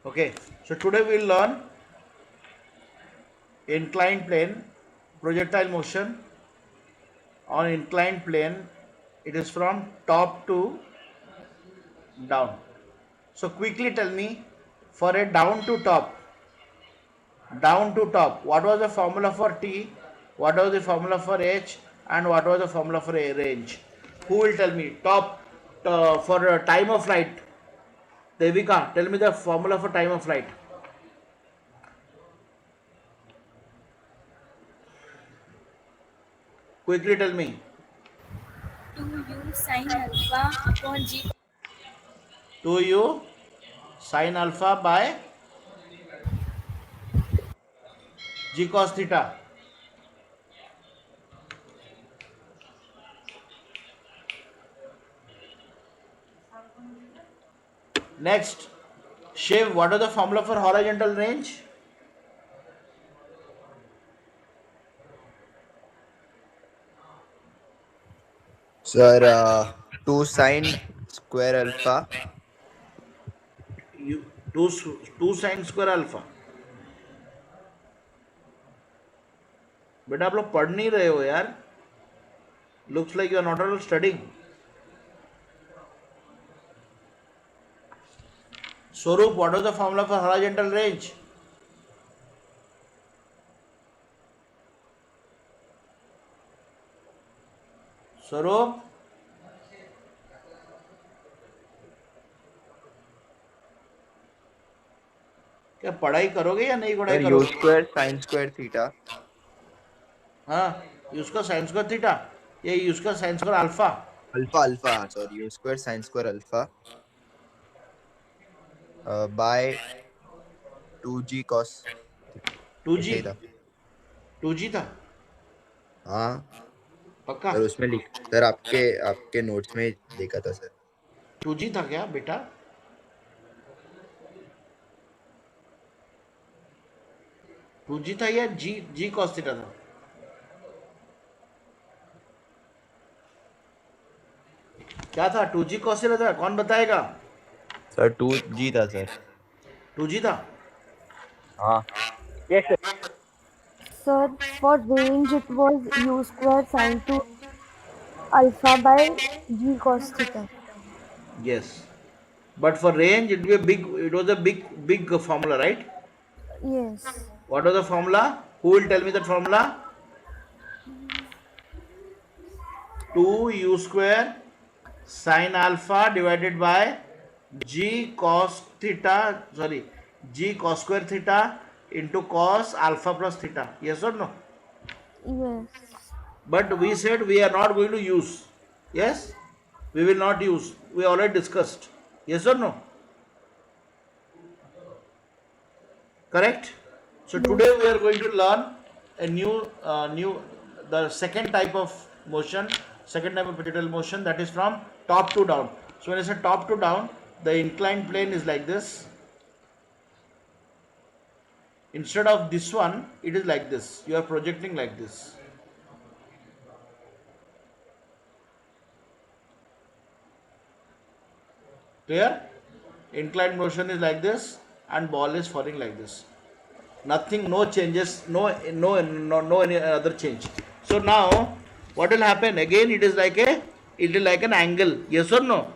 Okay, so today we'll learn inclined plane, projectile motion on inclined plane. It is from top to down. So quickly tell me, for a down to top, what was the formula for T, what was the formula for H, and what was the formula for a range? Who will tell me? Top for time of flight. Devika, tell me the formula for time of flight. Quickly tell me. 2u sin alpha upon g 2u sin alpha by g cos theta. Next, Shiv, what is the formula for horizontal range? Sir, 2 sine square alpha. You, 2 sin square alpha. बेटा आप लोग पढ़ नहीं रहे हो यार. Looks like you are not at all studying. Swaroop, what is the formula for horizontal range? Swaroop, क्या पढ़ाई करोगे या नहीं पढ़ाई Sir, u करोगे? square sine square theta. हाँ, उसका sin square theta, ये उसका sin square alpha. Alpha. Sorry, u square sine square alpha by 2g cos 2g, ऐसे ही था. 2g था हाँ पक्का. सर, उसमें लिख सर आपके नोट्स में देखा था सर. 2g था क्या बेटा? 2g था या जी cos theta था? क्या था? 2g cos theta था? कौन बताएगा? सर 2g था सर. 2g था. हाँ. Sir, for range it was u square sine 2 alpha by g cos theta. Yes. But for range, it was a big formula, right? Yes. What was the formula? Who will tell me that formula? 2u square sin alpha divided by g cos theta, sorry, g cos square theta into cos alpha plus theta. Yes or no? Yes. But we said we are not going to use. Yes? We will not use. We already discussed. Yes or no? Correct? So today we are going to learn a the second type of motion, second type of projectile motion, that is from top to down. So when I say top to down, the inclined plane is like this. Instead of this one, it is like this. You are projecting like this. Clear? Inclined motion is like this and ball is falling like this. Nothing, no changes, no any other change. So now what will happen? Again it is like an angle. Yes or no?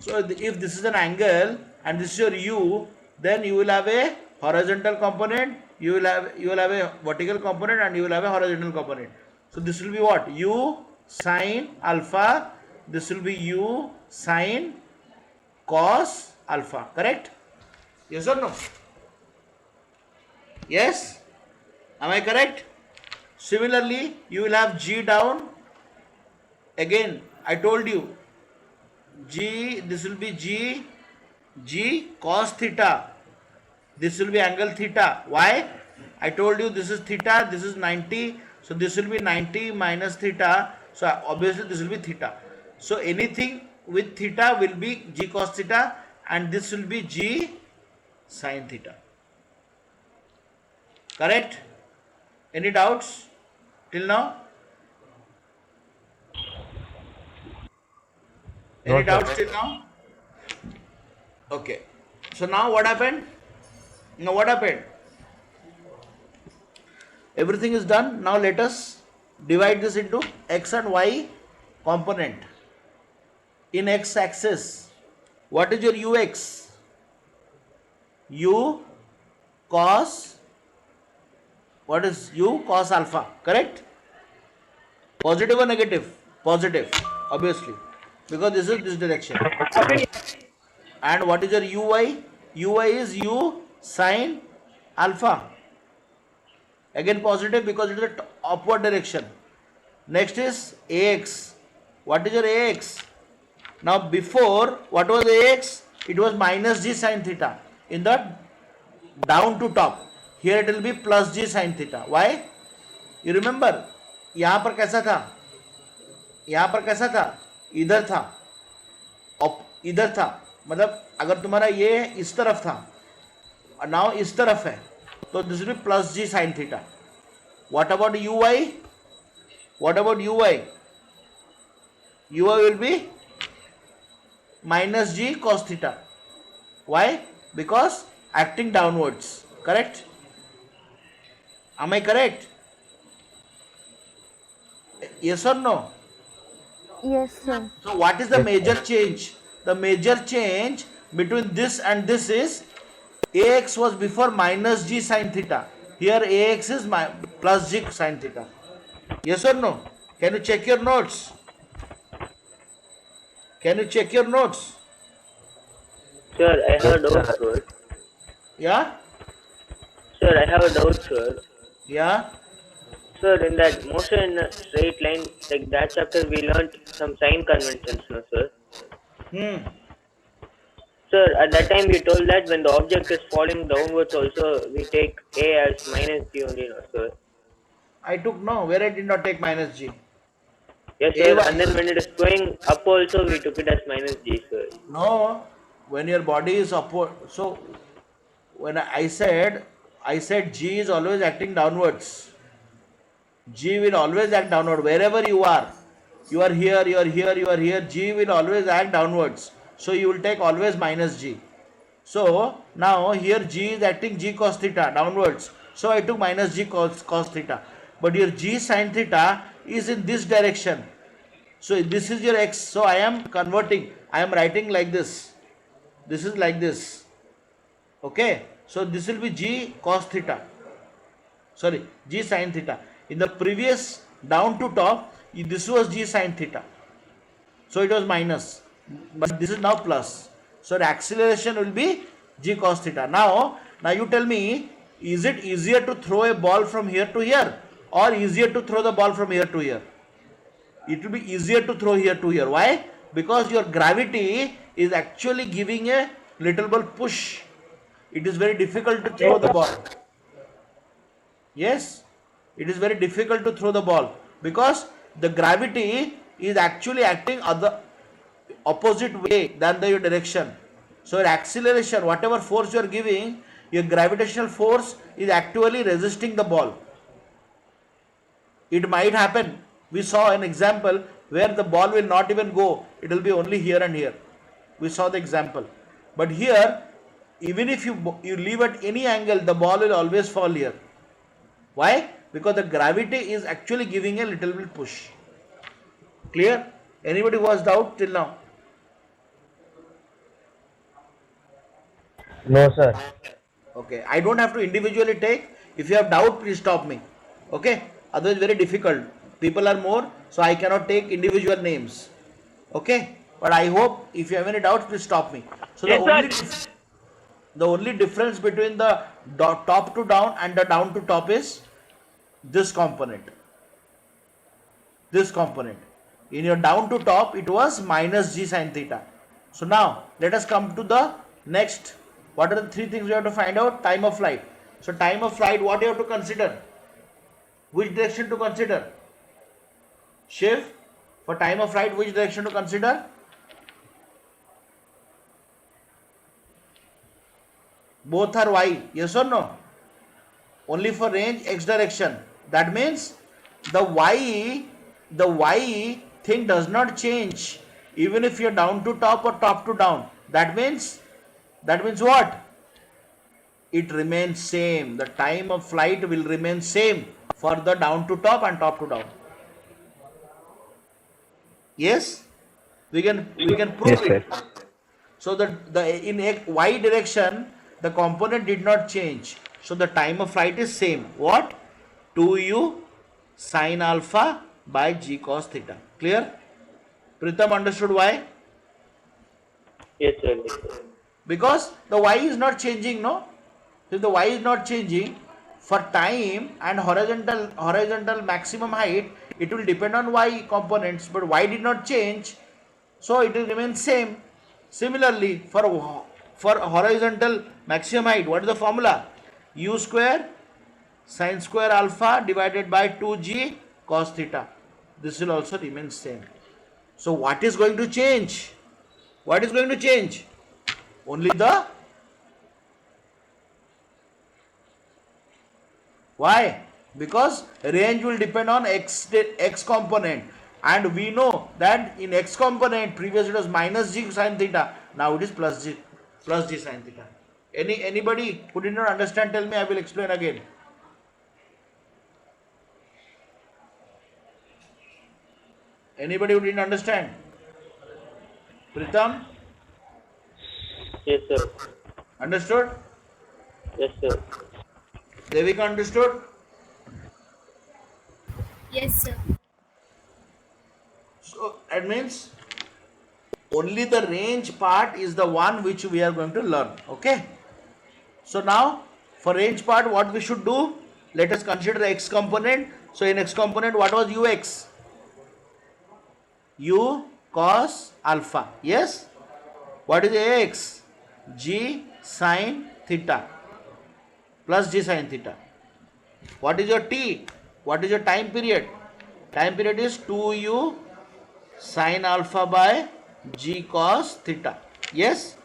So if this is an angle and this is your u, then you will have a horizontal component, you will have a vertical component, and you will have a horizontal component. So this will be what? U sine alpha. This will be u sine cos alpha. Correct? Yes or no? Yes? Am I correct? Similarly, you will have G down. Again, I told you, G, this will be G cos theta. This will be angle theta. Why? I told you this is theta, this is 90. So this will be 90 minus theta. So obviously this will be theta. So anything with theta will be G cos theta, and this will be G sin theta. Correct? Any doubts till now? Any doubts till now? Okay. So now what happened? Now what happened? Everything is done. Now let us divide this into x and y component. In x axis, what is your ux? U cos, what is u cos alpha, correct? Positive or negative? Positive, obviously, because this is this direction. And what is your uy? Uy is u sine alpha. Again positive because it is the upward direction. Next is ax. What is your ax? Now before, what was ax? It was minus g sine theta in the down to top. Here it will be plus g sine theta. Why? You remember, यहाँ पर कैसा था? यहाँ पर कैसा था? इधर था, इधर था, मतलब अगर तुम्हारा ये इस तरफ था और नाउ इस तरफ है, तो this will be plus g sine theta. What about uy? What about uy? Uy will be minus g cos theta. Why? Because acting downwards. Correct? Am I correct? Yes or no? Yes, sir. So what is the major change? The major change between this and this is ax was before minus g sine theta. Here ax is plus g sine theta. Yes or no? Can you check your notes? Can you check your notes? Sir, I have a doubt, sir. Yeah? Sir, I have a doubt, sir. Yeah? Sir, in that motion in a straight line, like that chapter, we learnt some sign conventions, no, sir? Sir, at that time you told that when the object is falling downwards also, we take A as minus G only, no, sir? I took no, where I did not take minus g. Yes, A sir, was- and then when it is going up also, we took it as minus G, sir. No, when your body is upward. So when I said g is always acting downwards. G will always act downward wherever you are. You are here, you are here, you are here. G will always act downwards. So you will take always minus g. So now here g is acting g cos theta downwards. So I took minus g cos theta. But your g sin theta is in this direction. So this is your x. So I am converting. I am writing like this. This is like this. Okay. So this will be g cos theta. Sorry, g sin theta. In the previous down to top, this was g sin theta. So it was minus. But this is now plus. So the acceleration will be g cos theta. Now you tell me, is it easier to throw a ball from here to here or easier to throw the ball from here to here? It will be easier to throw here to here. Why? Because your gravity is actually giving a little bit push. It is very difficult to throw the ball. Yes, it is very difficult to throw the ball because the gravity is actually acting other opposite way than your direction. So your acceleration, whatever force you are giving, your gravitational force is actually resisting the ball. It might happen. We saw an example where the ball will not even go. It will be only here and here. We saw the example. But here, even if you leave at any angle, the ball will always fall here. Why? Because the gravity is actually giving a little bit push. Clear? Anybody who has doubt till now? No, sir. Okay. I don't have to individually take. If you have doubt, please stop me. Okay? Otherwise, very difficult. People are more, so I cannot take individual names. Okay? But I hope if you have any doubts, please stop me. So the only difference between the top to down and the down to top is this component. This component. In your down to top, it was minus g sin theta. So now, let us come to the next. What are the three things we have to find out? Time of flight. So time of flight, what you have to consider? Which direction to consider? Shiv, for time of flight, which direction to consider? Both are y, yes or no? Only for range x direction. That means the y thing does not change even if you're down to top or top to down. That means what? it remains same. The time of flight will remain same for the down to top and top to down. Yes, we can prove Yes, it. sir. So the in y direction the component did not change. So the time of flight is same. What? 2u sine alpha by g cos theta. Clear? Pritham understood why? Yes, sir. Yes, sir. Because the y is not changing, no? If the y is not changing, for time and horizontal maximum height, it will depend on y components, but y did not change, so it will remain same. Similarly, for horizontal maximum height, what is the formula? U square sine square alpha divided by 2g cos theta. This will also remain same. So what is going to change? What is going to change? Only the why? Because range will depend on x component, and we know that in x component previous it was minus g sine theta, now it is plus g sine theta. Anybody who did not understand, tell me, I will explain again. Anybody who didn't understand? Pritham, Yes, sir. understood? Yes, sir. Devika understood? Yes, sir. So that means only the range part is the one which we are going to learn. Okay. So now for range part, what we should do? Let us consider x component. So in x component, what was ux? U cos alpha. Yes. What is ax? G sine theta plus g sine theta. What is your t? What is your time period? Time period is 2u sine alpha by g cos theta. Yes.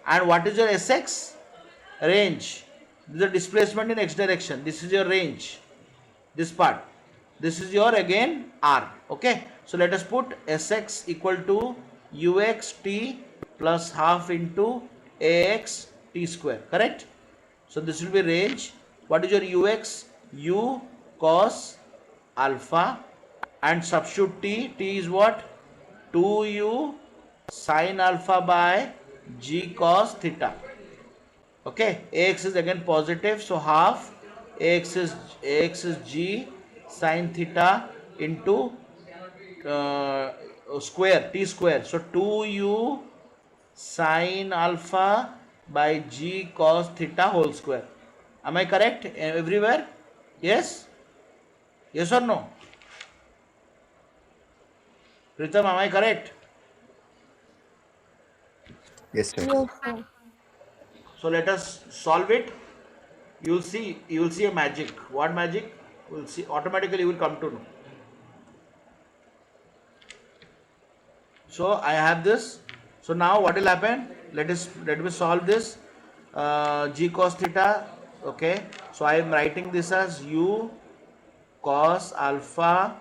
And what is your sx? Range. This is the displacement in x direction. This is your range. This part. This is your again r. Okay. So let us put sx equal to ux t plus half into ax t square. Correct? So this will be range. What is your ux? U cos alpha, and substitute t. T is what? 2u sine alpha by g cos theta. Okay, ax is again positive, so half ax is g sine theta into square, t square. So 2u sine alpha by g cos theta whole square. Am I correct everywhere? Yes? Yes or no? Pritham, am I correct? Yes, sir. Yes, sir. So let us solve it. You will see a magic. What magic? You will see automatically, you will come to know. So I have this. So now what will happen? Let me solve this. G cos theta. Okay. So I am writing this as u cos alpha.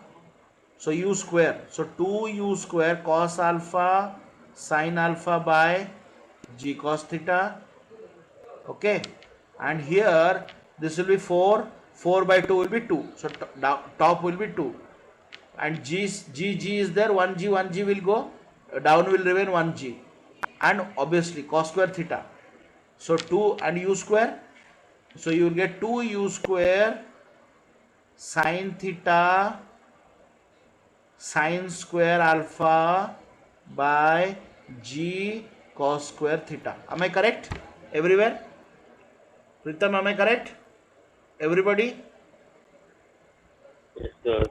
So u square. So 2u square cos alpha sine alpha by g cos theta. Okay. And here this will be 4. 4 by 2 will be 2. So top will be 2. And G is there. 1g will go. Down will remain 1g. And obviously cos square theta. So 2 and u square. So you will get 2u square sine theta sine square alpha by g cos square theta. Am I correct? Everywhere? Pritham, am I correct? Everybody? Yes, sir.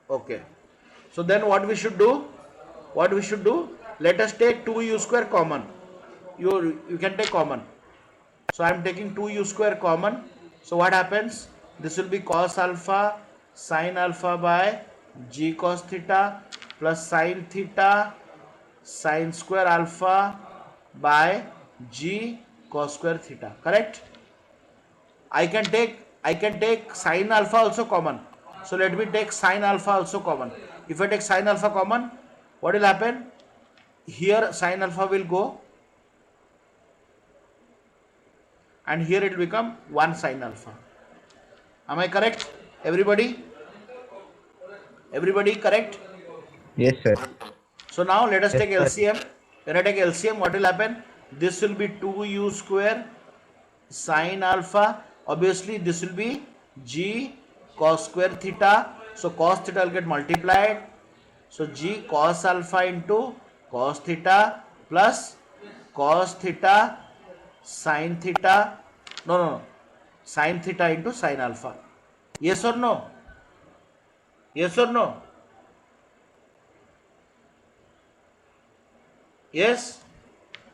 Okay. So then what we should do? Let us take 2u square common. You can take common. So I am taking 2u square common. So what happens? This will be cos alpha sine alpha by g cos theta plus sine theta sine square alpha by g cos square theta. Correct? I can take sine alpha also common. So let me take sine alpha also common. If I take sine alpha common, what will happen? Here sine alpha will go. and here it will become 1 sine alpha. Am I correct? Everybody? Everybody correct? Yes, sir. So now let us Yes, take sir. LCM. When I take LCM, what will happen? This will be 2u square sine alpha. Obviously, this will be g cos square theta. So cos theta will get multiplied. So g cos alpha into cos theta plus cos theta sine theta. No. Sine theta into sine alpha. Yes or no? Yes or no? Yes.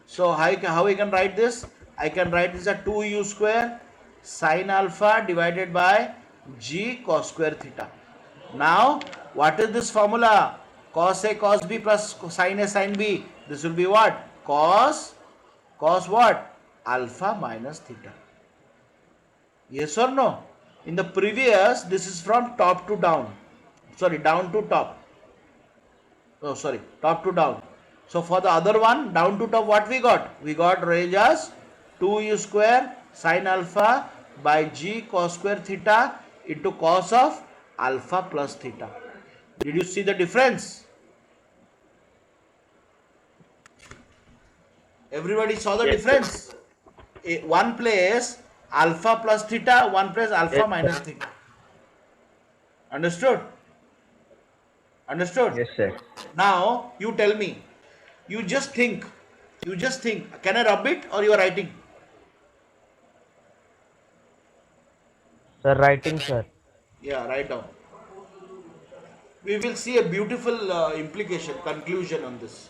So how I can write this? I can write this as 2u square sine alpha divided by g cos square theta. Now, what is this formula? Cos A cos B plus sin A sin B. This will be what? Cos what? Alpha minus theta. Yes or no? In the previous, this is from top to down. Sorry, down to top. Oh, sorry, top to down. So for the other one, down to top, what we got? We got range as 2u square sine alpha by g cos square theta into cos of alpha plus theta. Did you see the difference? Everybody saw the Yes, difference? One place alpha plus theta, one place alpha Yes, minus theta. Understood? Understood? Yes, sir. Now you tell me. You just think. Can I rub it or you are writing? Sir, writing, sir. Yeah, write down. We will see a beautiful conclusion on this.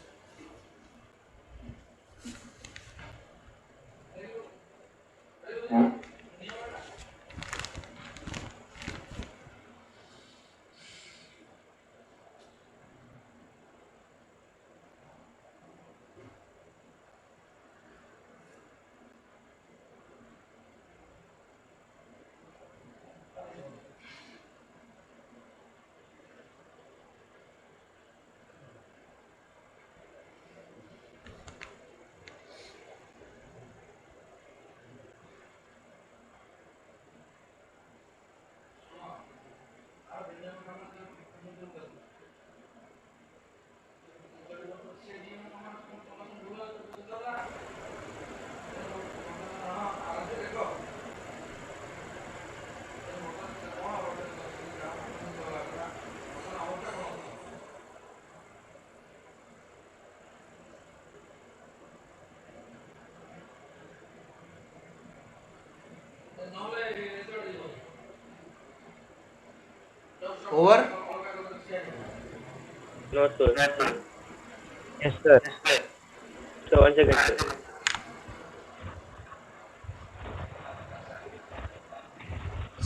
Over? No, sir. Yes, sir. So, one second, sir.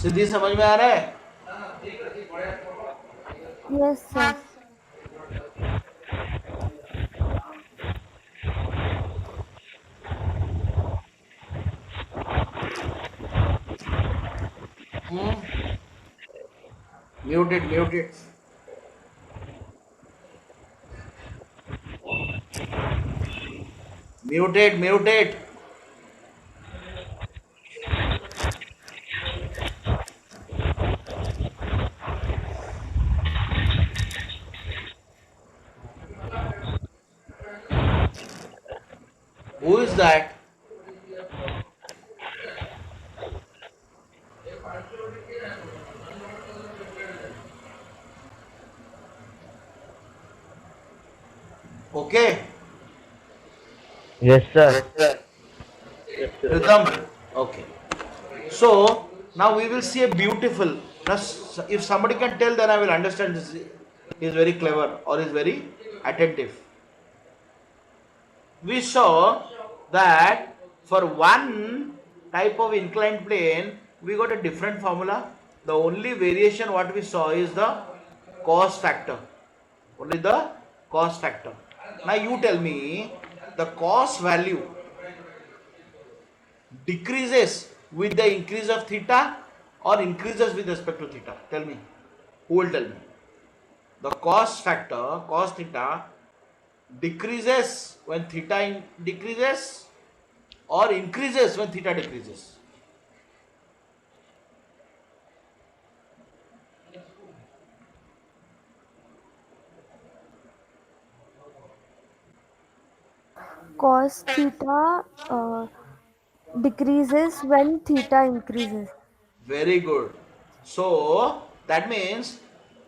सिद्धि समझ में आ रहा है? Yes, sir. Mute it. Mute it. Who is that? Okay. Yes, sir. Yes, sir. Rhythm. Okay. So now we will see a beautiful. Now, if somebody can tell, then I will understand this is very clever or is very attentive. We saw that for one type of inclined plane, we got a different formula. The only variation what we saw is the cos factor. Only the cos factor. Now you tell me the cos value decreases with the increase of theta or increases with respect to theta? Tell me. Who will tell me? The cos factor, cos theta, decreases when theta decreases or increases when theta decreases? Cos theta decreases when theta increases. Very good. So that means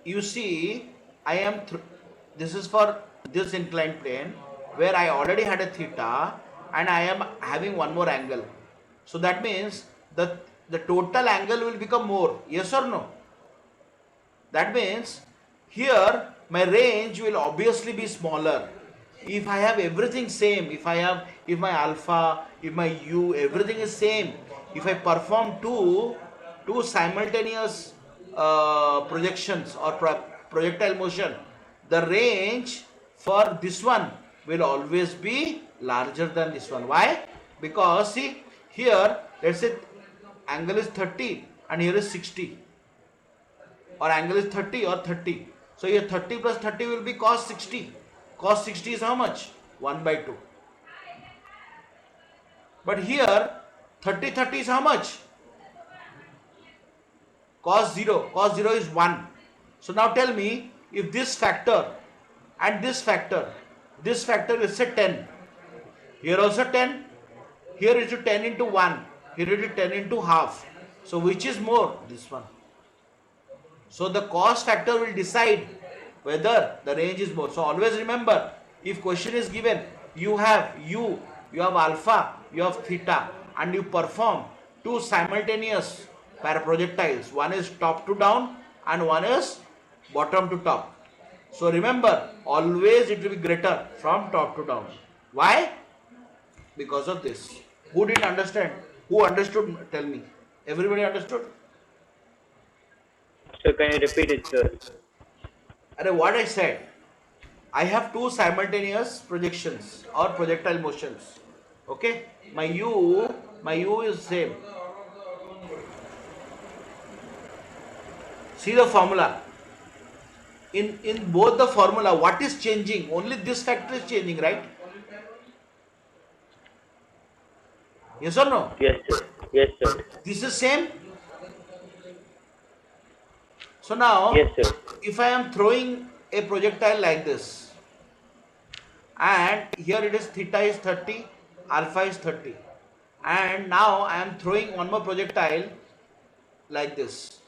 you see, I am this is for this inclined plane where I already had a theta and I am having one more angle. So that means the total angle will become more. Yes or no? That means here my range will obviously be smaller. If I have everything same, if my alpha, if my u, everything is same, if I perform two simultaneous projections or projectile motion, the range for this one will always be larger than this one. Why? Because see here, let's say angle is 30 and here is 60, or angle is 30 or 30. So here 30 plus 30 will be cos 60. Cos 60 is how much? 1 by 2. But here 30 is how much? Cos 0. Cos 0 is 1. So now tell me, if this factor and this factor is say 10. Here also 10. Here it is 10 into 1. Here it is 10 into half. So which is more? This one. So the cos factor will decide whether the range is more. So always remember, if question is given, you have alpha, you have theta, and you perform two simultaneous paraprojectiles. One is top to down and one is bottom to top. So remember, always it will be greater from top to down. Why? Because of this. Who didn't understand? Who understood? Tell me. Everybody understood? So can you repeat it, sir? What I said, I have two simultaneous projections or projectile motions. Okay, my u is same. See the formula. In both the formula, what is changing? Only this factor is changing, right? Yes or no? Yes, sir. Yes, sir. This is same. So now, Yes, sir. if I am throwing a projectile like this, and here it is theta is 30, alpha is 30, and now I am throwing one more projectile like this.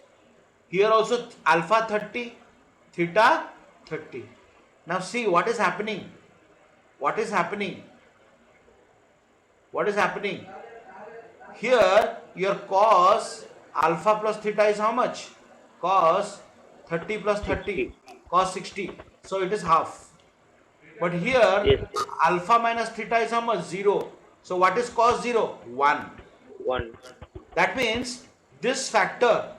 Here also alpha 30, theta 30. Now see what is happening. What is happening? What is happening? Here your cos alpha plus theta is how much? Cos 30 plus 30, cos 60. So it is half. But here Yes. alpha minus theta is how much? 0. So what is cos 0? 1. 1. That means this factor,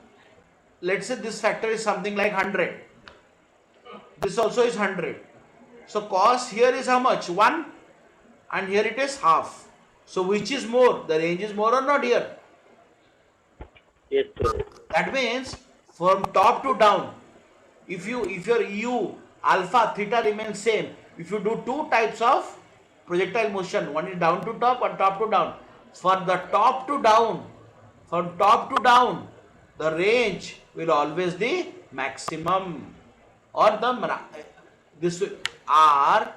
let's say this factor is something like 100. This also is 100. So cos here is how much? 1, and here it is half. So which is more? The range is more or not here? Yes, sir. That means from top to down, if your u alpha theta remains same, if you do two types of projectile motion, one is down to top and top to down, for the top to down, from top to down, the range will always be maximum, or this r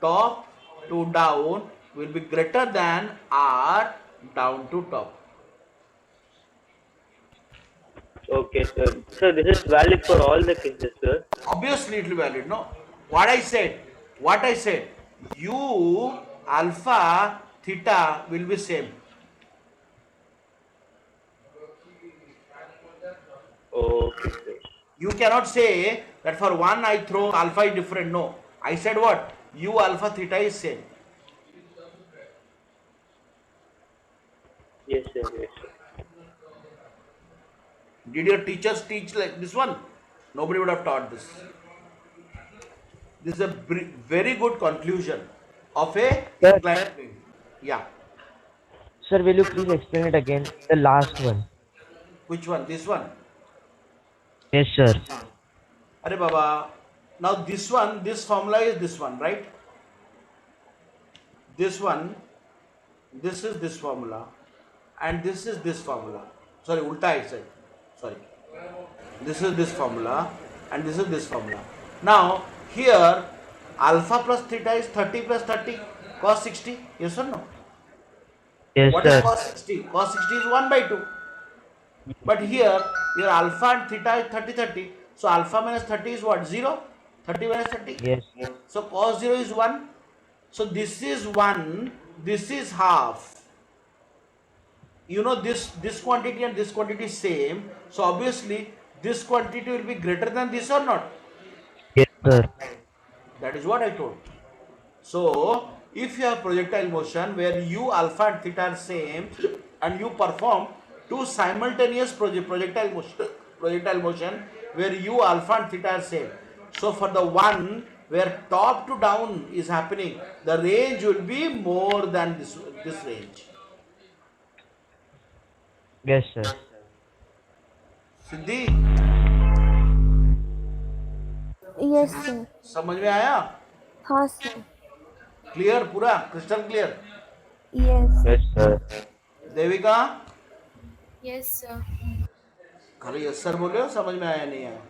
top to down will be greater than r down to top. Okay, sir. So this is valid for all the cases, sir. Obviously it will be valid, no? What I said, u alpha theta will be same. Okay, sir. You cannot say that for one I throw alpha is different. No, I said what? U alpha theta is same. Yes, sir. Yes, sir. Did your teachers teach like this one? Nobody would have taught this. This is a very good conclusion of a Sir. inclined plane. Yeah. Sir, will you please explain it again? The last one. Which one? This one? Yes, sir. Arey Baba. Now this one, this formula is this one, right? This one this is this formula, and this is this formula. Sorry, ulta I said. Sorry. This is this formula, and this is this formula. Now here alpha plus theta is 30 plus 30 cos 60. Yes or no? Yes, What is sir. cos 60? Cos 60 is 1 by 2. But here your alpha and theta is 30 30. So alpha minus 30 is what? 0. 30 minus 30. Yes. So cos 0 is 1. So this is 1. This is half. You know this quantity and this quantity is same. So obviously this quantity will be greater than this or not. Yes, sir. That is what I told. So if you have projectile motion where u, alpha and theta are same, and you perform two simultaneous projectile motion where u, alpha and theta are same. So for the one where top to down is happening, the range will be more than this range. Yes, sir. Siddhi Yes, sir. समझ में आया? हाँ, sir. Clear, पूरा crystal clear? Yes. Yes, sir. Devika Yes, sir. खाली yes sir बोले हो, समझ में आया नहीं आया?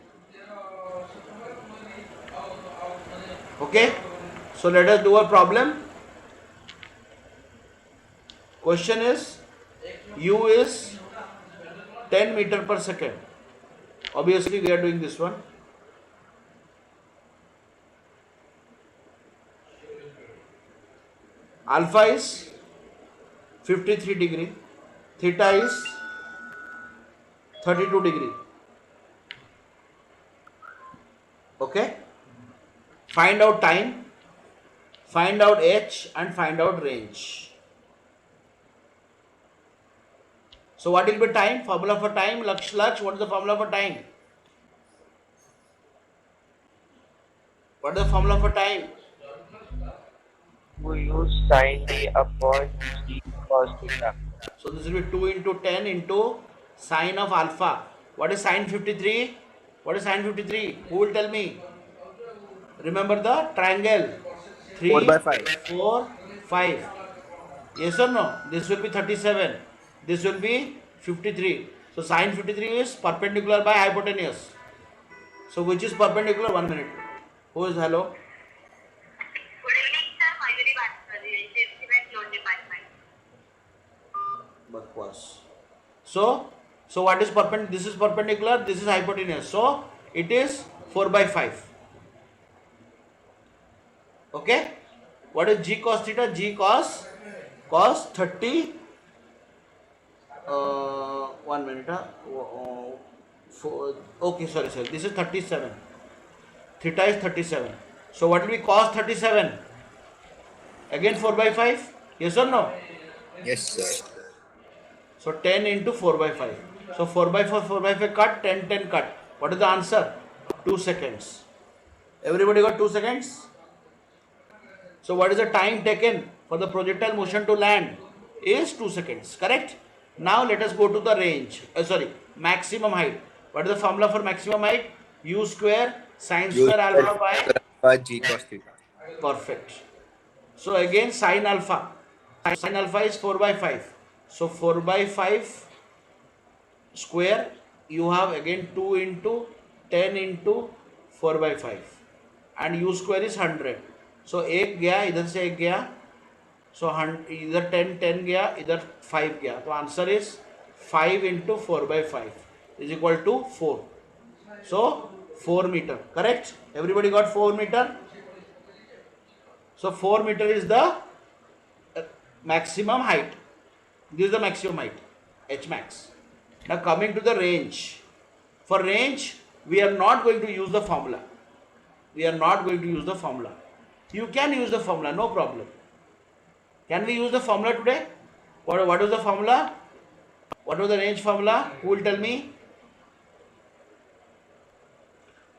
Okay, so let us do a problem. Question is, u is 10 meter per second. Obviously we are doing this one. Alpha is 53 degree, theta is 32 degree. Okay, find out time, find out h, and find out range. So what will be time? Formula for time, Laksh, what is the formula for time? What is the formula for time? We use sin d upon g cos theta. So this will be 2 into 10 into sine of alpha. What is sine 53? What is sine 53? Who will tell me? Remember the triangle? 3, 4 by 5. 4, 5. Yes or no? This will be 37. This will be 53. So sine 53 is perpendicular by hypotenuse. So which is perpendicular? 1 minute. Who is hello? Good evening sir, Mayuri बात कर रही हूँ safety bank loan department. Bakwas. So what is perpendicular? This is perpendicular, this is hypotenuse. So it is 4 by 5. Okay? What is g cos theta? G cos 30. 1 minute. Okay, sorry. This is 37. Theta is 37. So what will be cos 37? Again 4 by 5. Yes or no? Yes, sir. So 10 into 4 by 5. So 4 by 5 cut, 10 cut. What is the answer? 2 seconds. Everybody got 2 seconds? So what is the time taken for the projectile motion to land? Is 2 seconds. Correct? Now let us go to the range. Maximum height. What is the formula for maximum height? U square sine U square alpha by. alpha g cos theta. Perfect. So again sine alpha. Sine alpha is 4 by 5. So 4 by 5 square, you have again 2 into 10 into 4 by 5. And u square is 100. So एक गया, इधर से एक गया. So इधर 10 गया, इधर 5 गया. तो answer is 5 into 4 by 5 is equal to 4. So 4 meter. Correct? Everybody got 4 meter? So 4 meter is the maximum height. This is the maximum height, H max. Now coming to the range. For range, we are not going to use the formula. You can use the formula, no problem. Can we use the formula today? What is the formula? What was the range formula? Who will tell me?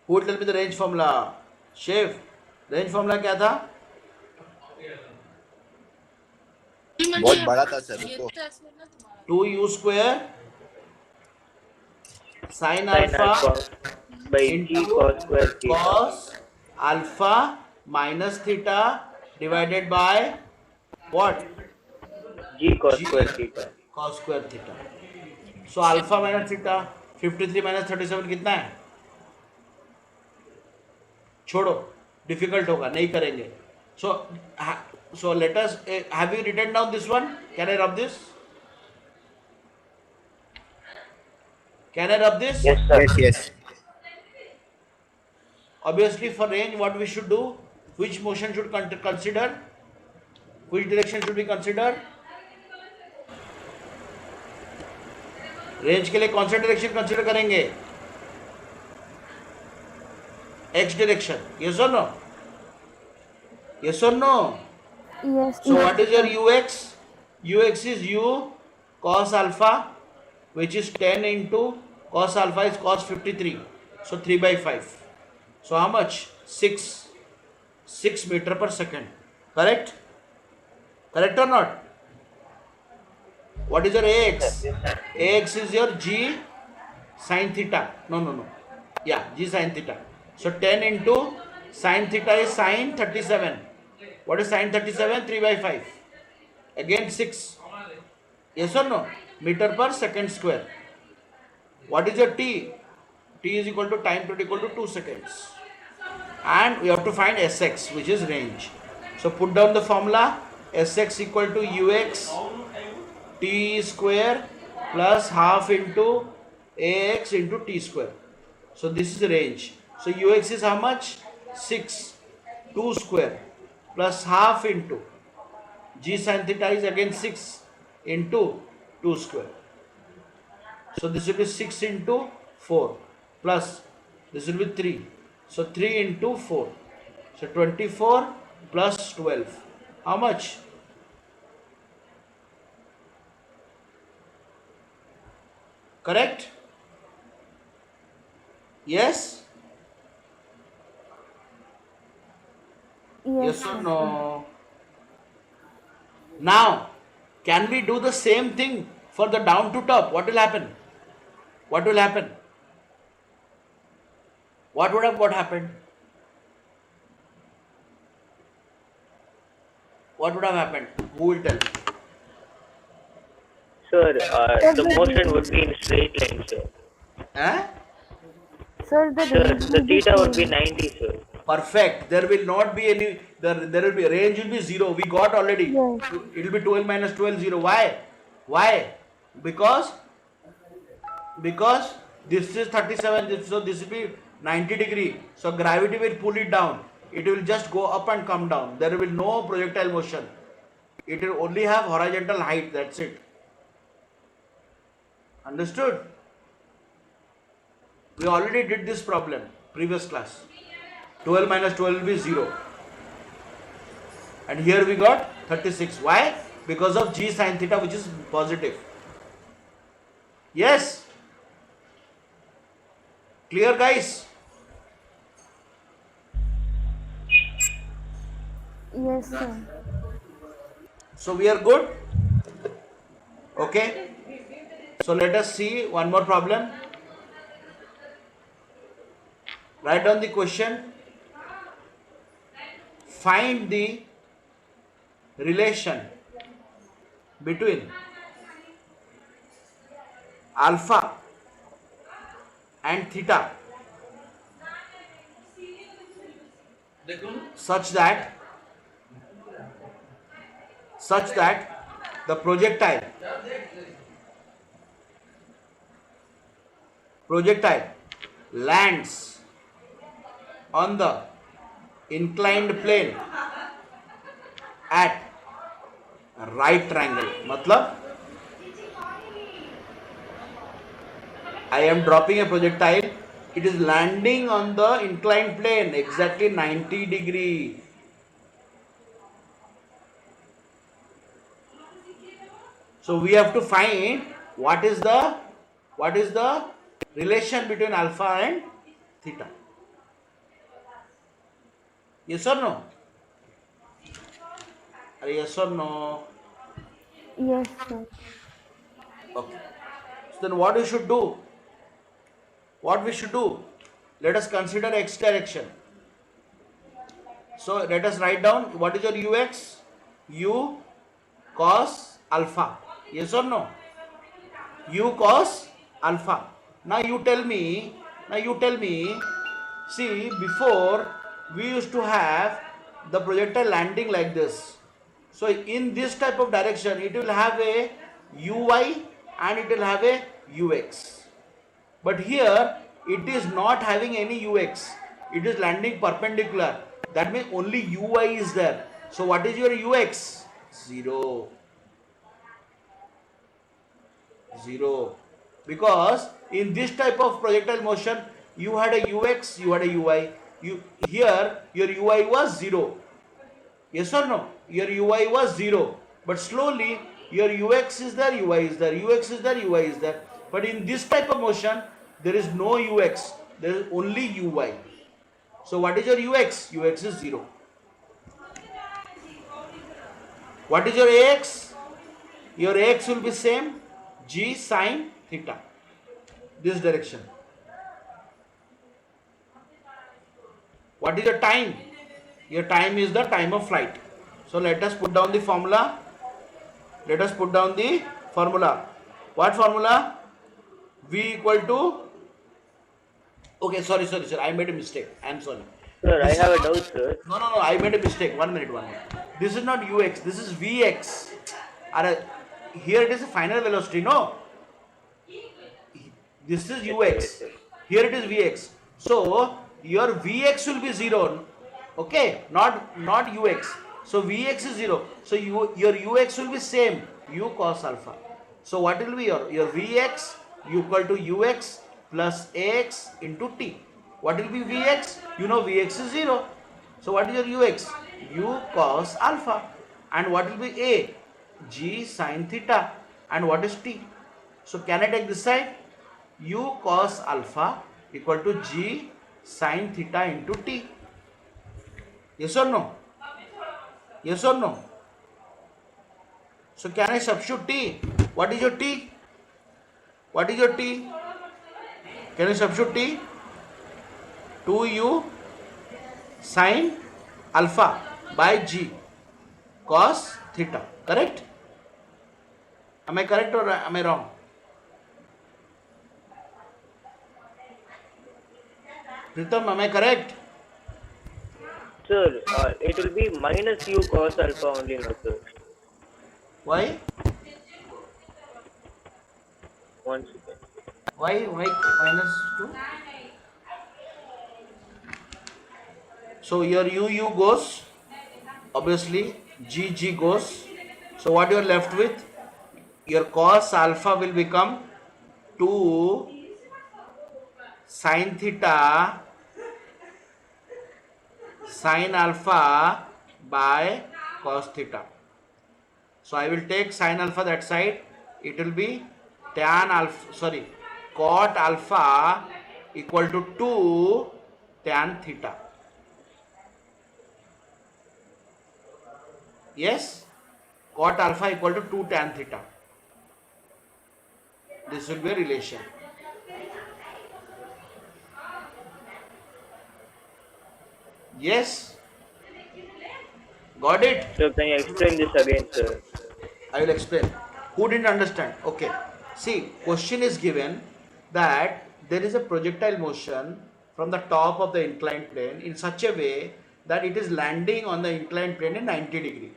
Who will tell me the range formula? Shiv, range formula क्या था? बहुत बड़ा था sir उसको. 2u square sin Sin alpha alpha by g into cos square theta. cos alpha minus theta divided by what? G cos G square theta. cos square theta. So alpha minus theta 53 minus 37 कितना है? छोड़ो, difficult होगा, नहीं करेंगे. So let us have you written down this one? Can I rub this? Can I rub this? Yes, sir. Yes, yes. Obviously, for range, what we should do? Which motion should consider? Which direction should we consider? Range के लिए कौन सा direction consider करेंगे? X direction. Yes or no? Yes or no? Yes. So yes, what is your sir. ux? Ux is u cos alpha, which is 10 into cos alpha is cos 53. So 3 by 5. So how much? 6 meter per second. Correct? Correct or not? What is your ax? Ax is your g sin theta. No. Yeah, g sin theta. So 10 into sin theta is sin 37. What is sin 37? 3 by 5. Again 6. Yes or no? Meter per second square. What is your t? T is equal to time period equal to 2 seconds. And we have to find Sx, which is range. So put down the formula. Sx equal to ux t square plus half into ax into t square. So this is range. So ux is how much? 6. 2 square plus half into g sin theta is again 6 into 2 square. So this will be 6 into 4 plus this will be 3. So 3 into 4. So 24 plus 12. How much? Correct? Yes? Yes or sir. no? Now, can we do the same thing for the down to top? What will happen? What will happen? What would have happened? What would have happened? Who will tell me? Sir, the motion would be in straight line, sir. Eh? Sir, the Sir, range the will be theta would be same. 90, sir. Perfect. There will not be any. There will be range will be 0. We got already. Yes. It will be 12 minus 12 0. Why? Why? Because this is 37. So this will be 90 degree. So gravity will pull it down. It will just go up and come down. There will be no projectile motion. It will only have horizontal height. That's it. Understood? We already did this problem previous class. 12 minus 12 will be 0. And here we got 36. Why? Because of g sin theta, which is positive. Yes? Clear, guys? Yes, sir. So we are good? Okay? So let us see one more problem. Write down the question. Find the relation between alpha and theta such that the projectile lands on the inclined plane at a right triangle. मतलब I am dropping a projectile. It is landing on the inclined plane exactly 90 degree. So we have to find what is the relation between alpha and theta. Yes or no? Yes or no? Yes, sir. Okay. So then what we should do? Let us consider x direction. So let us write down what is your ux? U cos alpha. Yes or no? U cos alpha. Now you tell me. See, before we used to have the projectile landing like this. So in this type of direction, it will have a uy and it will have a ux. But here it is not having any ux. It is landing perpendicular. That means only uy is there. So what is your ux? 0. 0. Because in this type of projectile motion, you had a ux, you had a ui. Here your ui was 0. Yes or no? Your ui was 0. But slowly your ux is there, ui is there, ux is there, ui is there. But in this type of motion, there is no ux. There is only ui. So what is your ux? Ux is 0. What is your ax? Your ax will be same, g sine theta. This direction. What is your time? Your time is the time of flight. So let us put down the formula. What formula? V equal to. Okay, sorry. I made a mistake. I am sorry. Sir, I have a doubt, sir. No. I made a mistake. 1 minute. This is not ux. This is vx. Here it is a final velocity. No. This is ux. Here it is vx. So your vx will be 0. Okay, not ux. So vx is 0. So your ux will be same, u cos alpha. So what will be your vx equal to ux plus ax into t. What will be vx? You know vx is 0. So what is your ux? U cos alpha. And what will be a? G sin theta. And what is t? So can I take this side? U cos alpha equal to g sin theta into t. Yes or no? Yes or no? So can I substitute t? What is your t? What is your t? Can I substitute t? 2u sin alpha by g cos theta. Correct? Am I correct or am I wrong? Pritam, am I correct? Sir, it will be minus u cos alpha only, no, sir. Why? One second. Why minus 2? So your u goes, obviously g goes. So what you are left with? Your cos alpha will become 2 sin theta sin alpha by cos theta. So I will take sin alpha that side. It will be cot alpha equal to 2 tan theta. Yes, cot alpha equal to 2 tan theta. This will be a relation. Yes, got it? So can you explain this again, sir? I will explain. Who didn't understand? Okay. See, question is given that there is a projectile motion from the top of the inclined plane in such a way that it is landing on the inclined plane in 90 degree.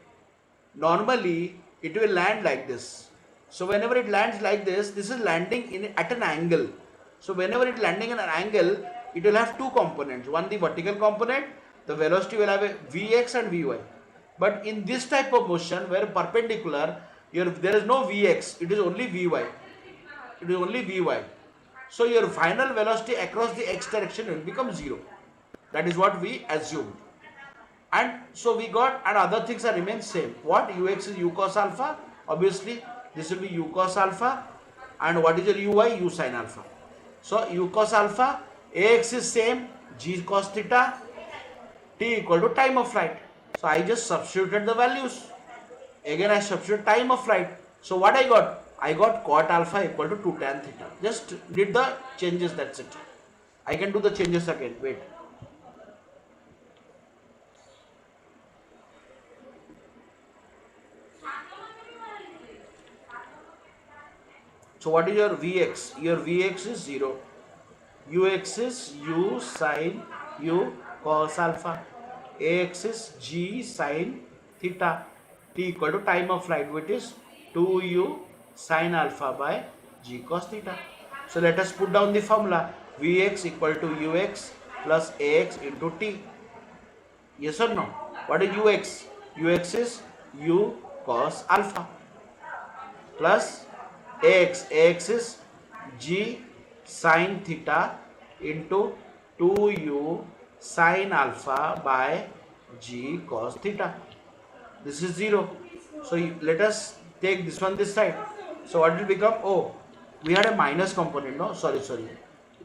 Normally, it will land like this. So whenever it lands like this is landing at an angle. So whenever it landing at an angle, it will have two components. One, the vertical component, the velocity will have a Vx and Vy. But in this type of motion where perpendicular, there is no Vx, it is only Vy. It is only Vy. So your final velocity across the x direction will become 0. That is what we assumed. And so we got, and other things are remain same. What? Ux is u cos alpha. Obviously, this will be u cos alpha. And what is your uy? U sin alpha. So u cos alpha, ax is same, g cos theta, t equal to time of flight. So I just substituted the values. Again I substitute time of flight. So what I got? I got cot alpha equal to 2 tan theta. Just did the changes, that's it. I can do the changes again. Wait. So what is your Vx? Your Vx is 0. Ux is u sine u cos alpha. Ax is g sine theta. T equal to time of flight, which is 2u sine alpha by g cos theta. So let us put down the formula. Vx equal to ux plus ax into t. Yes or no? What is ux? Ux is u cos alpha plus ax. Ax is g sine theta into 2u sine alpha by g cos theta. This is 0. So let us take this one this side. So what will become? Oh, we had a minus component. No, sorry.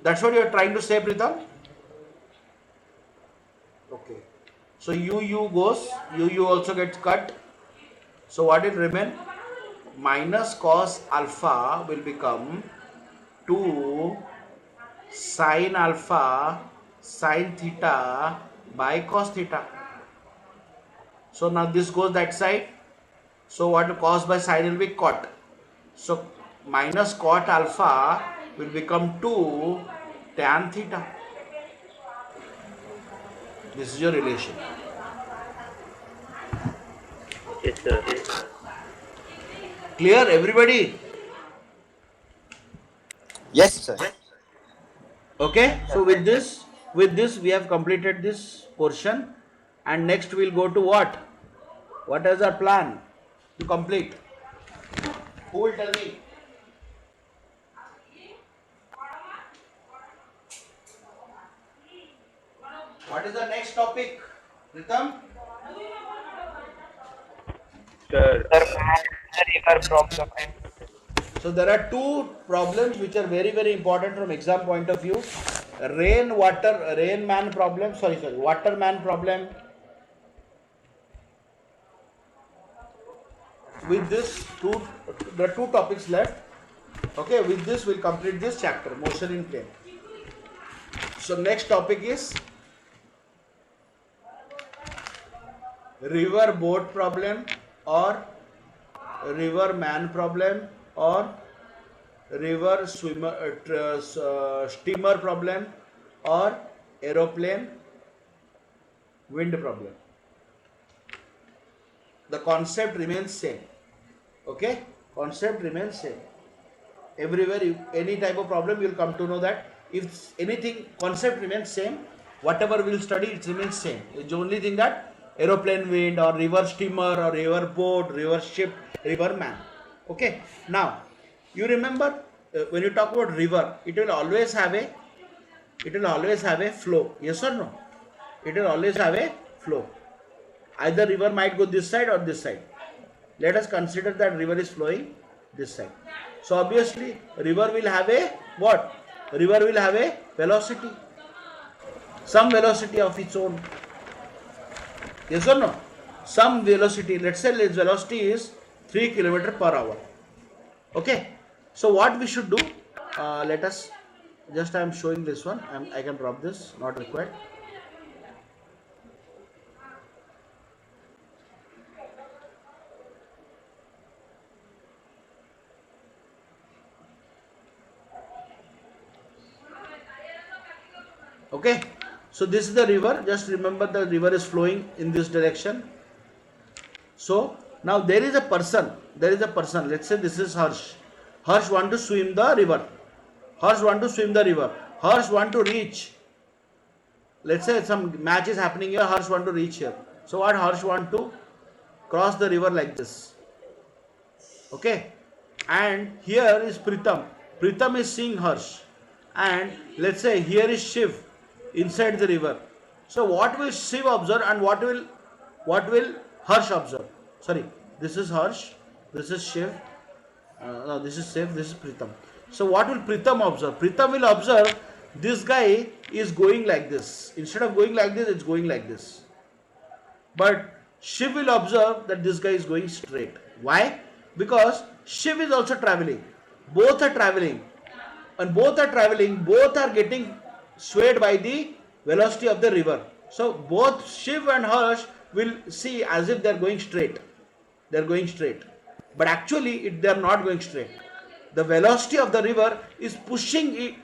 That's what you are trying to say, Pritham? Okay. So u goes, u also gets cut. So what will remain? Minus cos alpha will become 2 sine alpha sine theta by cos theta. So now this goes that side. So what cos by sine will be cot. So minus cot alpha will become 2 tan theta. This is your relation. Yes, sir. Clear, everybody? Yes, sir. Okay. So with this we have completed this portion, and next we'll go to what? What is our plan to complete? Who will tell me? What is the next topic, Pritham? Sir, So there are two problems which are very important from exam point of view. Water man problem. With this, there are two topics left. Okay, with this we'll complete this chapter, motion in plane. So next topic is river boat problem, or river man problem, or river steamer problem, or aeroplane wind problem. The concept remains same. Okay, concept remains same. Everywhere, any type of problem, you will come to know that if anything, concept remains same. Whatever we'll study, it remains same. It's the only thing that aeroplane wind, or river steamer, or river boat, river ship, river man. Okay. Now, you remember when you talk about river, it will always have a flow. Yes or no? It will always have a flow. Either river might go this side or this side. Let us consider that river is flowing this side. So obviously, river will have a what? River will have a velocity. Some velocity of its own. Yes or no? Some velocity. Let's say its velocity is 3 km per hour. Okay. So what we should do? Let us just, I am showing this one. I can drop this. Not required. Okay, so this is the river. Just remember the river is flowing in this direction. So now there is a person. Let's say this is Harsh. Harsh want to swim the river. Harsh want to reach. Let's say some match is happening here. Harsh want to reach here. So what Harsh want to cross the river like this. Okay, and here is Pritham. Pritham is seeing Harsh, and let's say here is Shiv inside the river. So what will Shiv observe, and what will Harsh observe? Sorry, this is Harsh, this is Shiv, no, this is Shiv, this is Pritham. So what will Pritham observe? Pritham will observe this guy is going like this. Instead of going like this, it's going like this. But Shiv will observe that this guy is going straight. Why? Because Shiv is also traveling. Both are traveling. And both are getting swayed by the velocity of the river. So both Shiv and Harsh will see as if they are going straight. But actually they are not going straight. the velocity of the river is pushing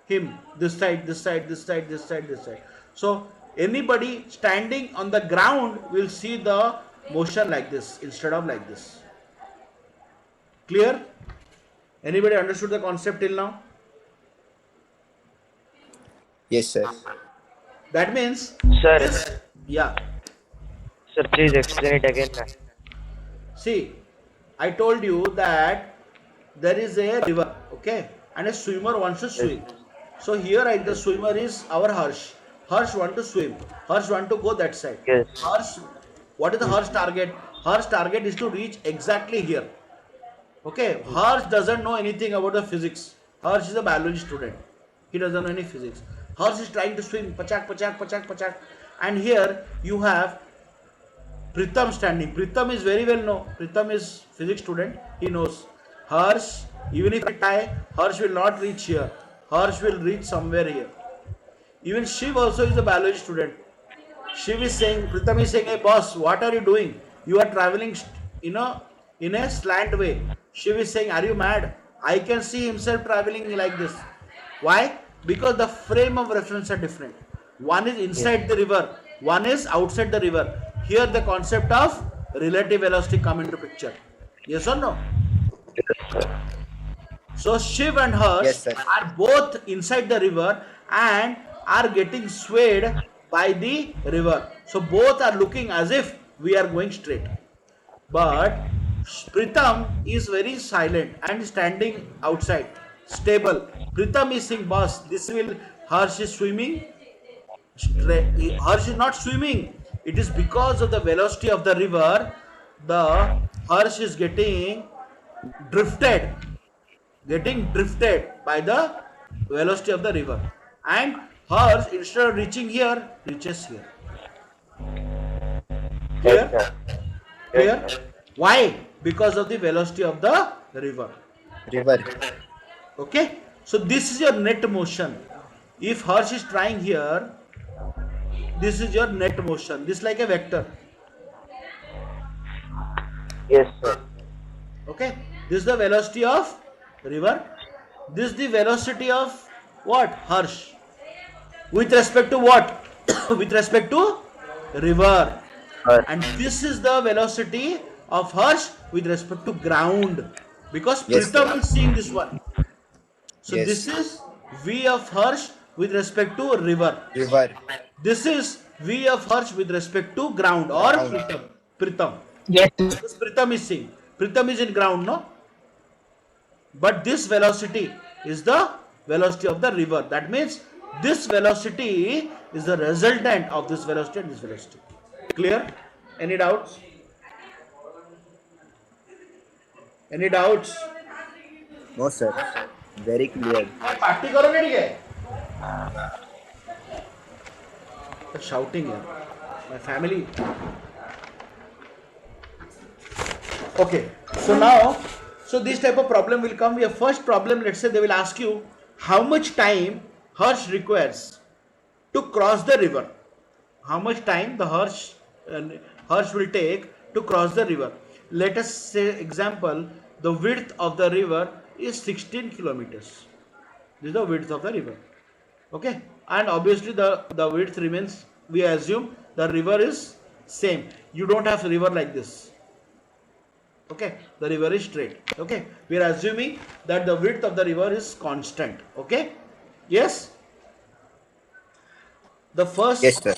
him this side, this side, this side, this side, this side. So anybody standing on the ground will see the motion like this instead of like this. Clear? Anybody understood the concept till now? Yes, sir. That means, Sir, yeah. sir, please explain it again. See, I told you that there is a river, okay, and a swimmer wants to swim. So here the swimmer is our Harsh. Harsh want to swim. Harsh want to go that side. Yes. Harsh, what is the Harsh target? Harsh target is to reach exactly here. Okay, Harsh doesn't know anything about the physics. Harsh is a biology student. He doesn't know any physics. Harsh is trying to swim, pachak, pachak, pachak, pachak. And here you have Pritham standing. Pritham is very well known. Pritham is physics student. He knows. Harsh, even if he try, Harsh will not reach here. Harsh will reach somewhere here. Even Shiv also is a biology student. Shiv is saying, Pritham is saying, hey boss, what are you doing? You are traveling, in a slant way. Shiv is saying, are you mad? I can see himself traveling like this. Why? Because the frame of reference are different. One is inside the river, one is outside the river. Here the concept of relative velocity come into picture. Yes or no? So Shiv and Harsh Yes, sir. are both inside the river and are getting swayed by the river. So both are looking as if we are going straight. But Pritham is very silent and standing outside, stable. Pritham is saying, boss, this will, Harsh is swimming. Harsh is not swimming. It is because of the velocity of the river, the Harsh is getting drifted by the velocity of the river. And Harsh, instead of reaching here, reaches here. Clear? Clear? Why? Because of the velocity of the river. River. Okay? So this is your net motion. If Harsh is trying here, this is your net motion. This is like a vector. Yes, sir. Okay? This is the velocity of river. This is the velocity of what? Harsh. With respect to what? With respect to river. And this is the velocity of Harsh with respect to ground. Because Yes, Pritham sir. is seeing this one. So Yes. this is V of Harsh with respect to river. River. This is V of Harsh with respect to ground or Ground. Pritham. Yes. This Pritham is seeing. Pritham is in ground, no? But this velocity is the velocity of the river. That means this velocity is the resultant of this velocity and this velocity. Clear? Any doubts? Any doubts? No, sir. Very clear. Party करोगे ठीक है? Shouting here. My family. Okay. So now, this type of problem will come. Your first problem, let's say they will ask you how much time Harsh requires to cross the river. How much time the Harsh will take to cross the river. Let us say example, the width of the river is 16 kilometers. This is the width of the river. Okay, and obviously the width remains, we assume the river is same. You don't have a river like this. Okay, the river is straight. Okay, we are assuming that the width of the river is constant. Okay, yes. The first Yes, sir.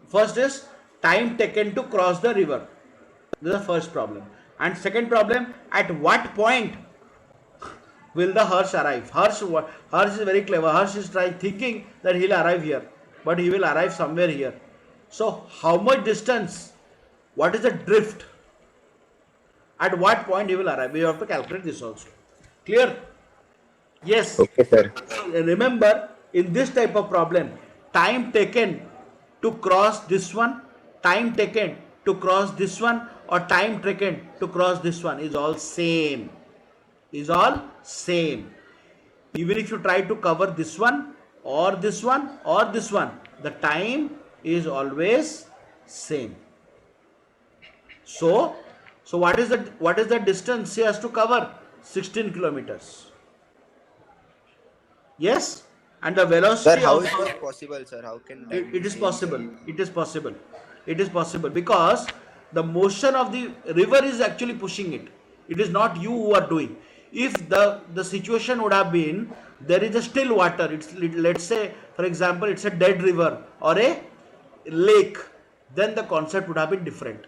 First is time taken to cross the river. This is the first problem. And second problem, at what point will the Harsh arrive? Harsh is very clever. Harsh is thinking that he will arrive here, but he will arrive somewhere here. So how much distance? What is the drift? At what point he will arrive? We have to calculate this also. Clear? Yes. Okay, sir. Remember, in this type of problem, time taken to cross this one, time taken to cross this one, or time taken to cross this one is all same. Is all same. Even if you try to cover this one or this one or this one, the time is always same. So what is the distance he has to cover? 16 kilometers. Yes, and the Sir, velocity how of is this possible, sir? How can that be it is same, sir? possible. It is possible. It is possible because the motion of the river is actually pushing it. It is not you who are doing. If the situation would have been there is a still water. It's let's say for example it's a dead river or a lake, then the concept would have been different.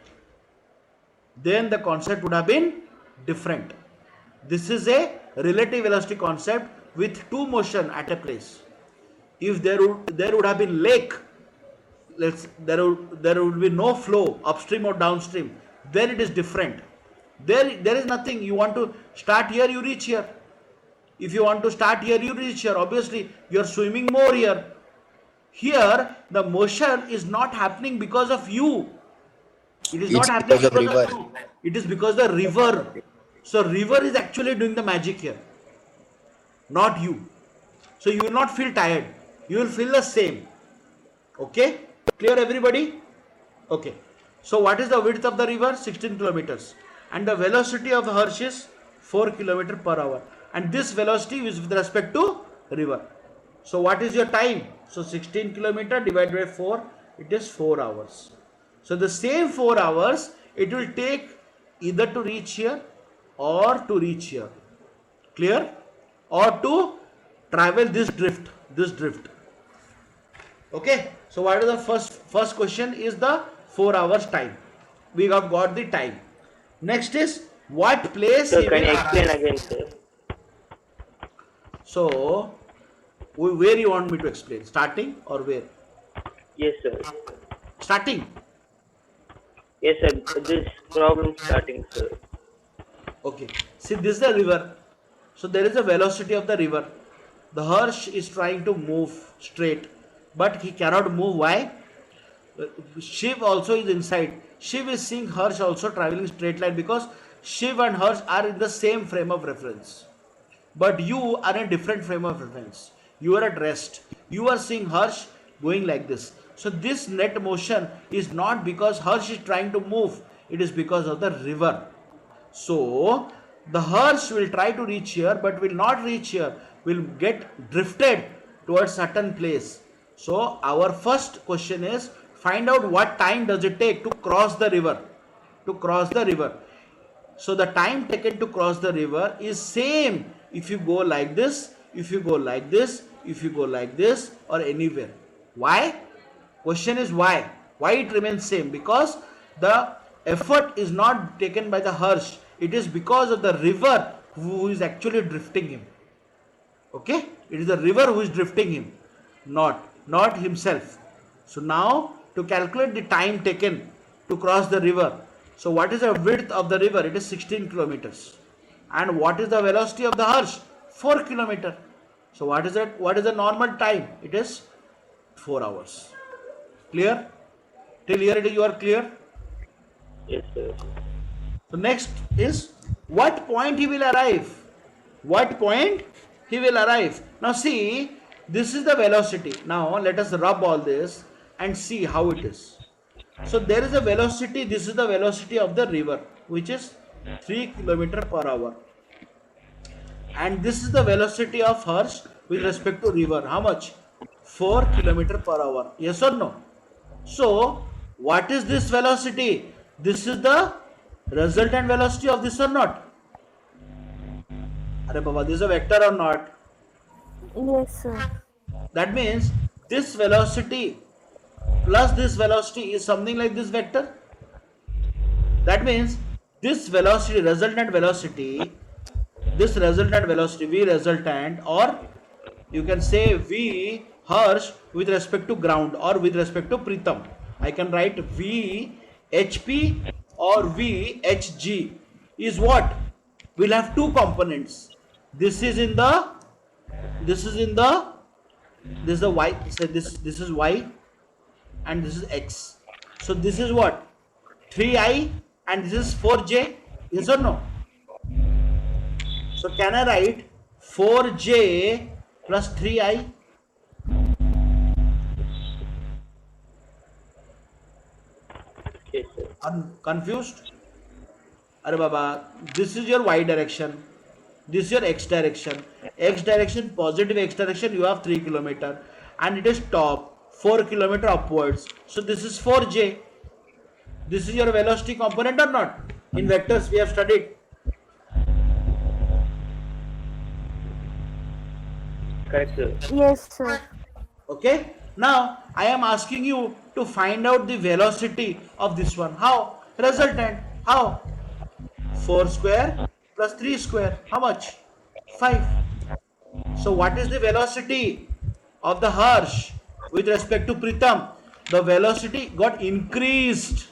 Then the concept would have been different. This is a relative velocity concept with two motion at a place. If there would have been lake, there would be no flow upstream or downstream, then it is different. There is nothing. You want to start here, you reach here. If you want to start here, you reach here. Obviously you are swimming more here. Here the motion is not happening because of you. It is not It's happening because of because of river. you. It is because the river. So river is actually doing the magic here, not you. So you will not feel tired. You will feel the same. Okay? Clear everybody? Okay. So what is the width of the river? 16 kilometers. And the velocity of the Hersh is 4 kilometer per hour. And this velocity is with respect to river. So what is your time? So 16 kilometer divided by 4, it is 4 hours. So the same 4 hours it will take either to reach here or to reach here. Clear? Or to travel this drift. Okay. So what is the first question is the 4 hours time. We have got the time. Next is what place So he can will you explain arrive. again, sir? So where you want me to explain? Starting or where? Yes, sir. Starting. Yes, sir. This problem starting, sir. Okay. See, this is the river. So there is a velocity of the river. The Hersh is trying to move straight, but he cannot move. Why? Shiv also is inside. Shiv is seeing Hersh also traveling straight line because Shiv and Hersh are in the same frame of reference. But you are in a different frame of reference. You are at rest. You are seeing Hersh going like this. So this net motion is not because Hersh is trying to move. It is because of the river. So the Hersh will try to reach here but will not reach here. Will get drifted towards certain place. So our first question is find out what time does it take to cross the river. So the time taken to cross the river is same if you go like this, if you go like this, if you go like this or anywhere. Why? Question is why? Why it remains same? Because the effort is not taken by the Hersh. It is because of the river who is actually drifting him. Okay? It is the river who is drifting him, not himself. So now to calculate the time taken to cross the river. So what is the width of the river? It is 16 kilometers. And what is the velocity of the Hersh? 4 kilometer. So what is that? What is the normal time? It is 4 hours. Clear? Till here you are clear? Yes, sir. So next is what point he will arrive. What point he will arrive. Now see, this is the velocity. Now let us rub all this and see how it is. So there is a velocity. This is the velocity of the river, which is 3 kilometer per hour. And this is the velocity of Hersh with respect to river. How much? 4 kilometer per hour. Yes or no? So what is this velocity? This is the resultant velocity of this or not? Are Baba, this is a vector or not? Yes, sir. That means this velocity plus this velocity is something like this vector. That means this velocity, resultant velocity, this resultant velocity, V resultant, or you can say V Hersh with respect to ground or with respect to Pritham. I can write V HP or V HG is what? We'll have two components. This is in the this is the y, so this is y and this is x. So this is what? 3i and this is 4j. Yes or no? So can I write 4j plus 3i? Yes, sir. Confused? Are Baba, this is your y direction. This is your x direction. X direction, positive x direction, you have 3 kilometer, and it is top 4 kilometer upwards. So this is 4j. This is your velocity component or not? In vectors we have studied. Correct, sir. Yes, sir. Okay. Now I am asking you to find out the velocity of this one. How? Resultant. How? 4 square plus 3 square. How much? 5. So what is the velocity of the Harsh with respect to Pritam? The velocity got increased.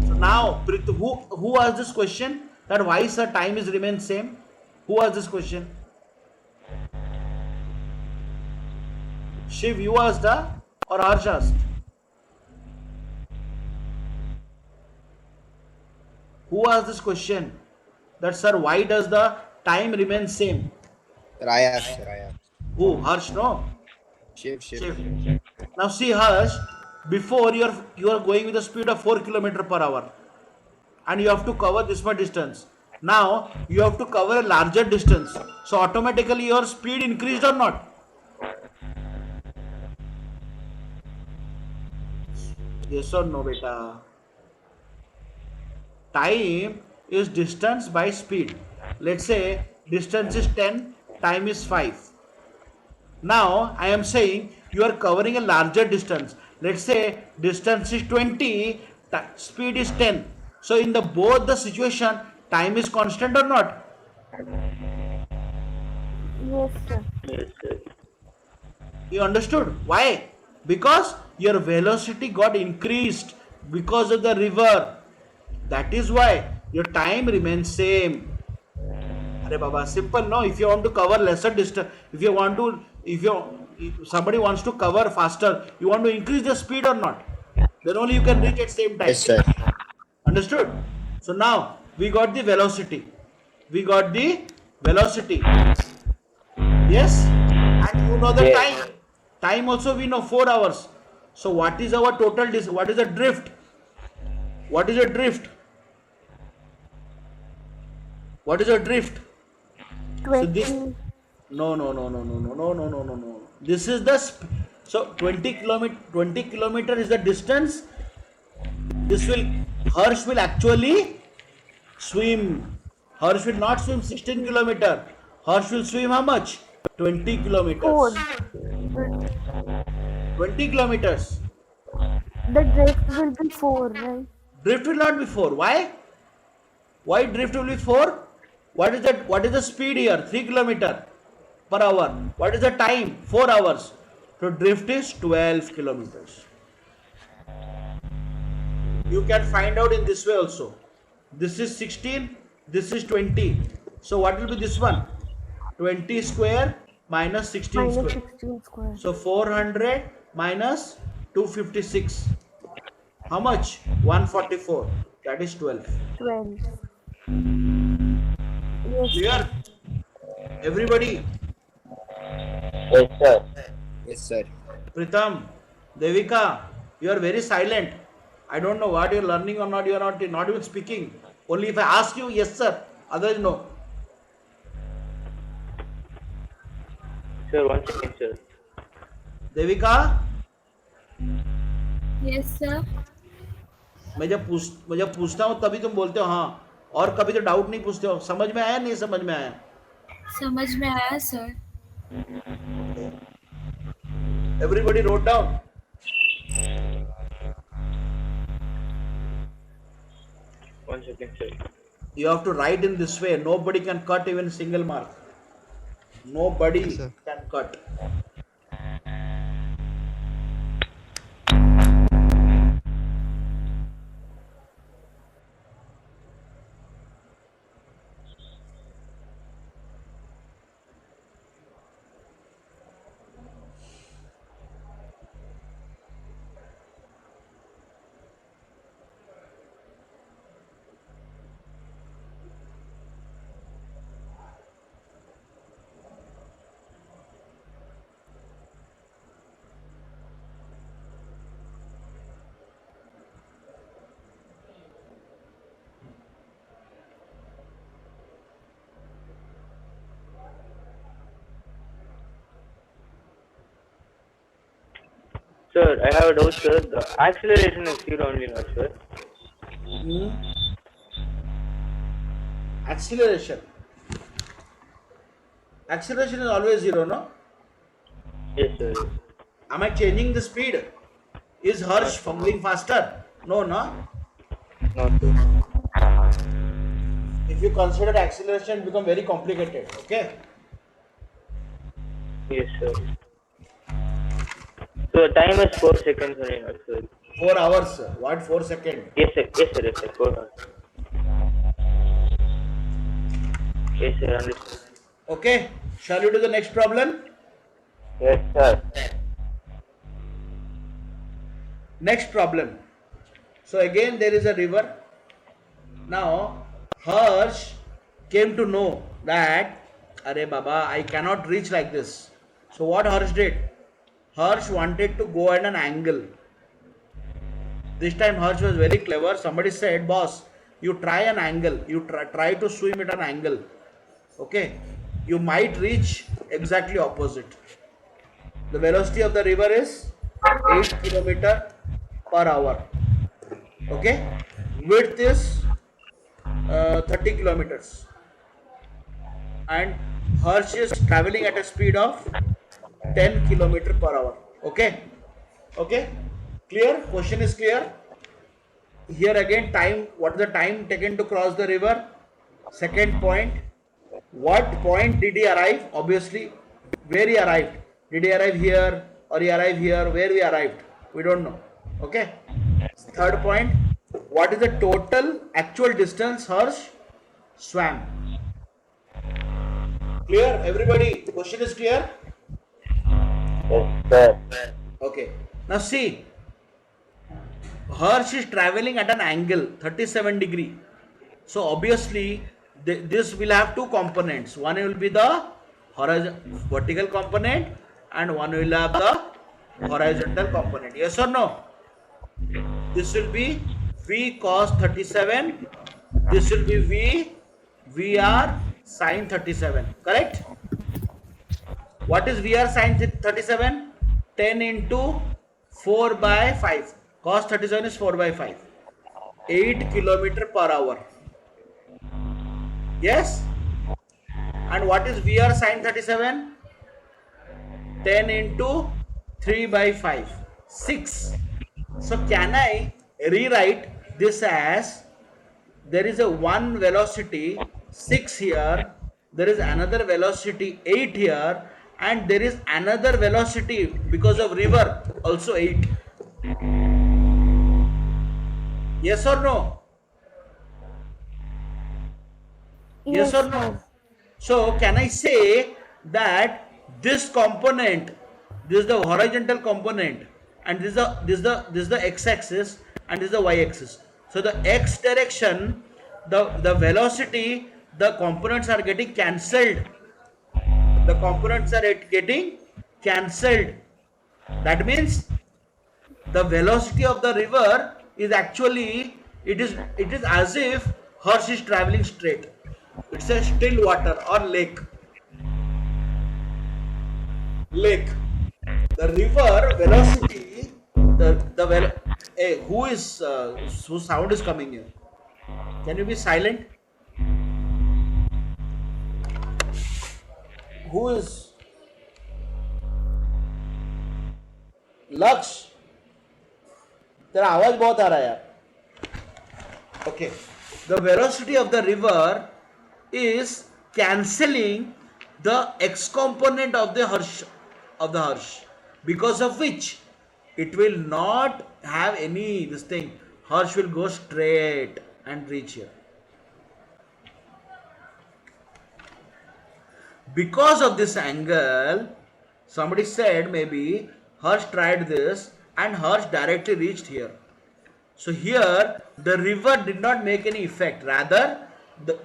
So now, who asked this question? That why sir time is remain same? Who asked this question? Shiv, you asked or Harsh asked? Who asked this question? That sir, why does the time remain same? Sir, I asked, sir, I asked. Who? Harsh, no? Shiv. Shiv. Now see Harsh, before you are going with a speed of 4 kilometer per hour, and you have to cover this much distance. Now you have to cover a larger distance. So automatically your speed increased or not? Yes or no, beta? Time is distance by speed. Let's say distance is 10, time is 5. Now I am saying you are covering a larger distance. Let's say distance is 20, speed is 10. So in the both the situation, time is constant or not? Yes, sir. Yes, sir. You understood? Why? Because your velocity got increased because of the river. That is why your time remains same. Arey Baba, simple no? If you want to cover lesser distance, if somebody wants to cover faster, you want to increase the speed or not? Then only you can reach at same time. Yes, sir. Understood? So now we got the velocity. Yes? And you know the Yes. time. Time also we know 4 hours. So what is our total what is the drift? What is the drift? What is a drift? So this 20. no. This is the so 20 kilometer is the distance. Harsh will actually swim. Harsh will not swim 16 kilometer. Harsh will swim how much? 20 4. kilometers. 20 kilometers. The drift will be 4, right? Drift will not be 4. Why? Why drift will be 4? What is that? What is the speed here? 3 kilometer per hour. What is the time? 4 hours. So drift is 12 kilometers. You can find out in this way also. This is 16. This is 20. So what will be this one? 20 square minus 16 Minus square. 16 square. So 400 minus 256. How much? 144. That is 12. 12. Yes. Clear? Everybody. Yes, sir. Yes, sir. Pritam, Devika, you are very silent. I don't know what you are learning or not. You are not even speaking. Only if I ask you, yes sir. Otherwise, no. Sir, one second, sir. Devika, Yes, sir. मैं जब पूछता हूँ तभी तुम बोलते हो हाँ, और कभी तो डाउट नहीं पूछते हो. समझ में आया नहीं समझ में आया? समझ में आया sir. Everybody wrote down. One second, sir. You have to write in this way. Nobody can cut even single mark. Nobody can cut. Sir, I have a doubt, sir. The acceleration is zero only, not sir. Acceleration. Acceleration is always zero, no? Yes, sir. Am I changing the speed? Is Harsh moving faster? No, no. No, sir. If you consider acceleration, it become very complicated. Okay. Yes, sir. So the time is 4 seconds only, not sir. 4 hours. Sir. What 4 seconds? Yes, sir. Yes, sir. Yes, sir. 4 hours. Yes, sir. Understood. Okay. Shall we do the next problem? Yes, sir. Next problem. So again there is a river. Now Harsh came to know that Arey Baba, I cannot reach like this. So what Harsh did? Harsh wanted to go at an angle. This time Harsh was very clever. Somebody said, boss, you try an angle. You try to swim at an angle. Okay. You might reach exactly opposite. The velocity of the river is 8 km per hour. Okay. Width is 30 kilometers. And Harsh is traveling at a speed of 10 km per hour. Okay. Okay. Clear? Question is clear. Here again time, what is the time taken to cross the river? Second point, what point did he arrive? Obviously, where he arrived. Did he arrive here or he arrived here? Where we arrived? We don't know. Okay. Third point, what is the total actual distance Harsh swam? Clear? Everybody, question is clear? Yes, sir. Okay. Now see, Harsh is traveling at an angle 37 degree. So obviously this will have two components. One will be the vertical component and one will have the horizontal component. Yes or no? This will be V cos 37. This will be V VR sin 37. Correct? What is VR sin 37? 10 into 4 by 5. Cos 37 is 4 by 5. 8 km per hour. Yes? And what is VR sin 37? 10 into 3 by 5. 6. So can I rewrite this as there is a one velocity 6 here, there is another velocity 8 here, and there is another velocity because of river also 8. Yes or no? Yes or no? So can I say that this component, this is the horizontal component, and this is the x-axis, and this is the y-axis. So the x direction, the velocity, the components are getting cancelled. The components are getting cancelled. That means the velocity of the river is actually, it is as if Harsh is traveling straight. It's a still water or lake. Lake. The river velocity, hey, whose sound is coming here? Can you be silent? Who is लक्ष्य? तेरा आवाज बहुत आ रहा है यार. Okay, the velocity of the river is cancelling the x component of the Harsh, because of which it will not have any this thing. Harsh will go straight and reach here. Because of this angle, somebody said maybe Harsh tried this and Harsh directly reached here. So here the river did not make any effect. Rather, the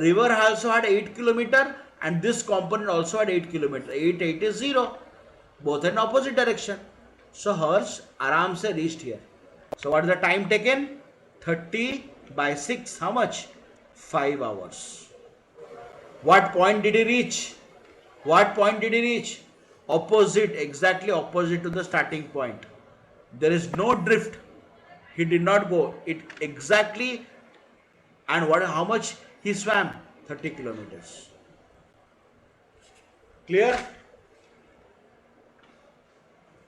river also had 8 km and this component also had 8 km. 8 is 0. Both in opposite direction. So Harsh aram se reached here. So what is the time taken? 30 by 6. How much? 5 hours. What point did he reach? What point did he reach? opposite, exactly opposite to the starting point. There is no drift. He did not go. It exactly, and what? How much he swam? 30 kilometers. Clear?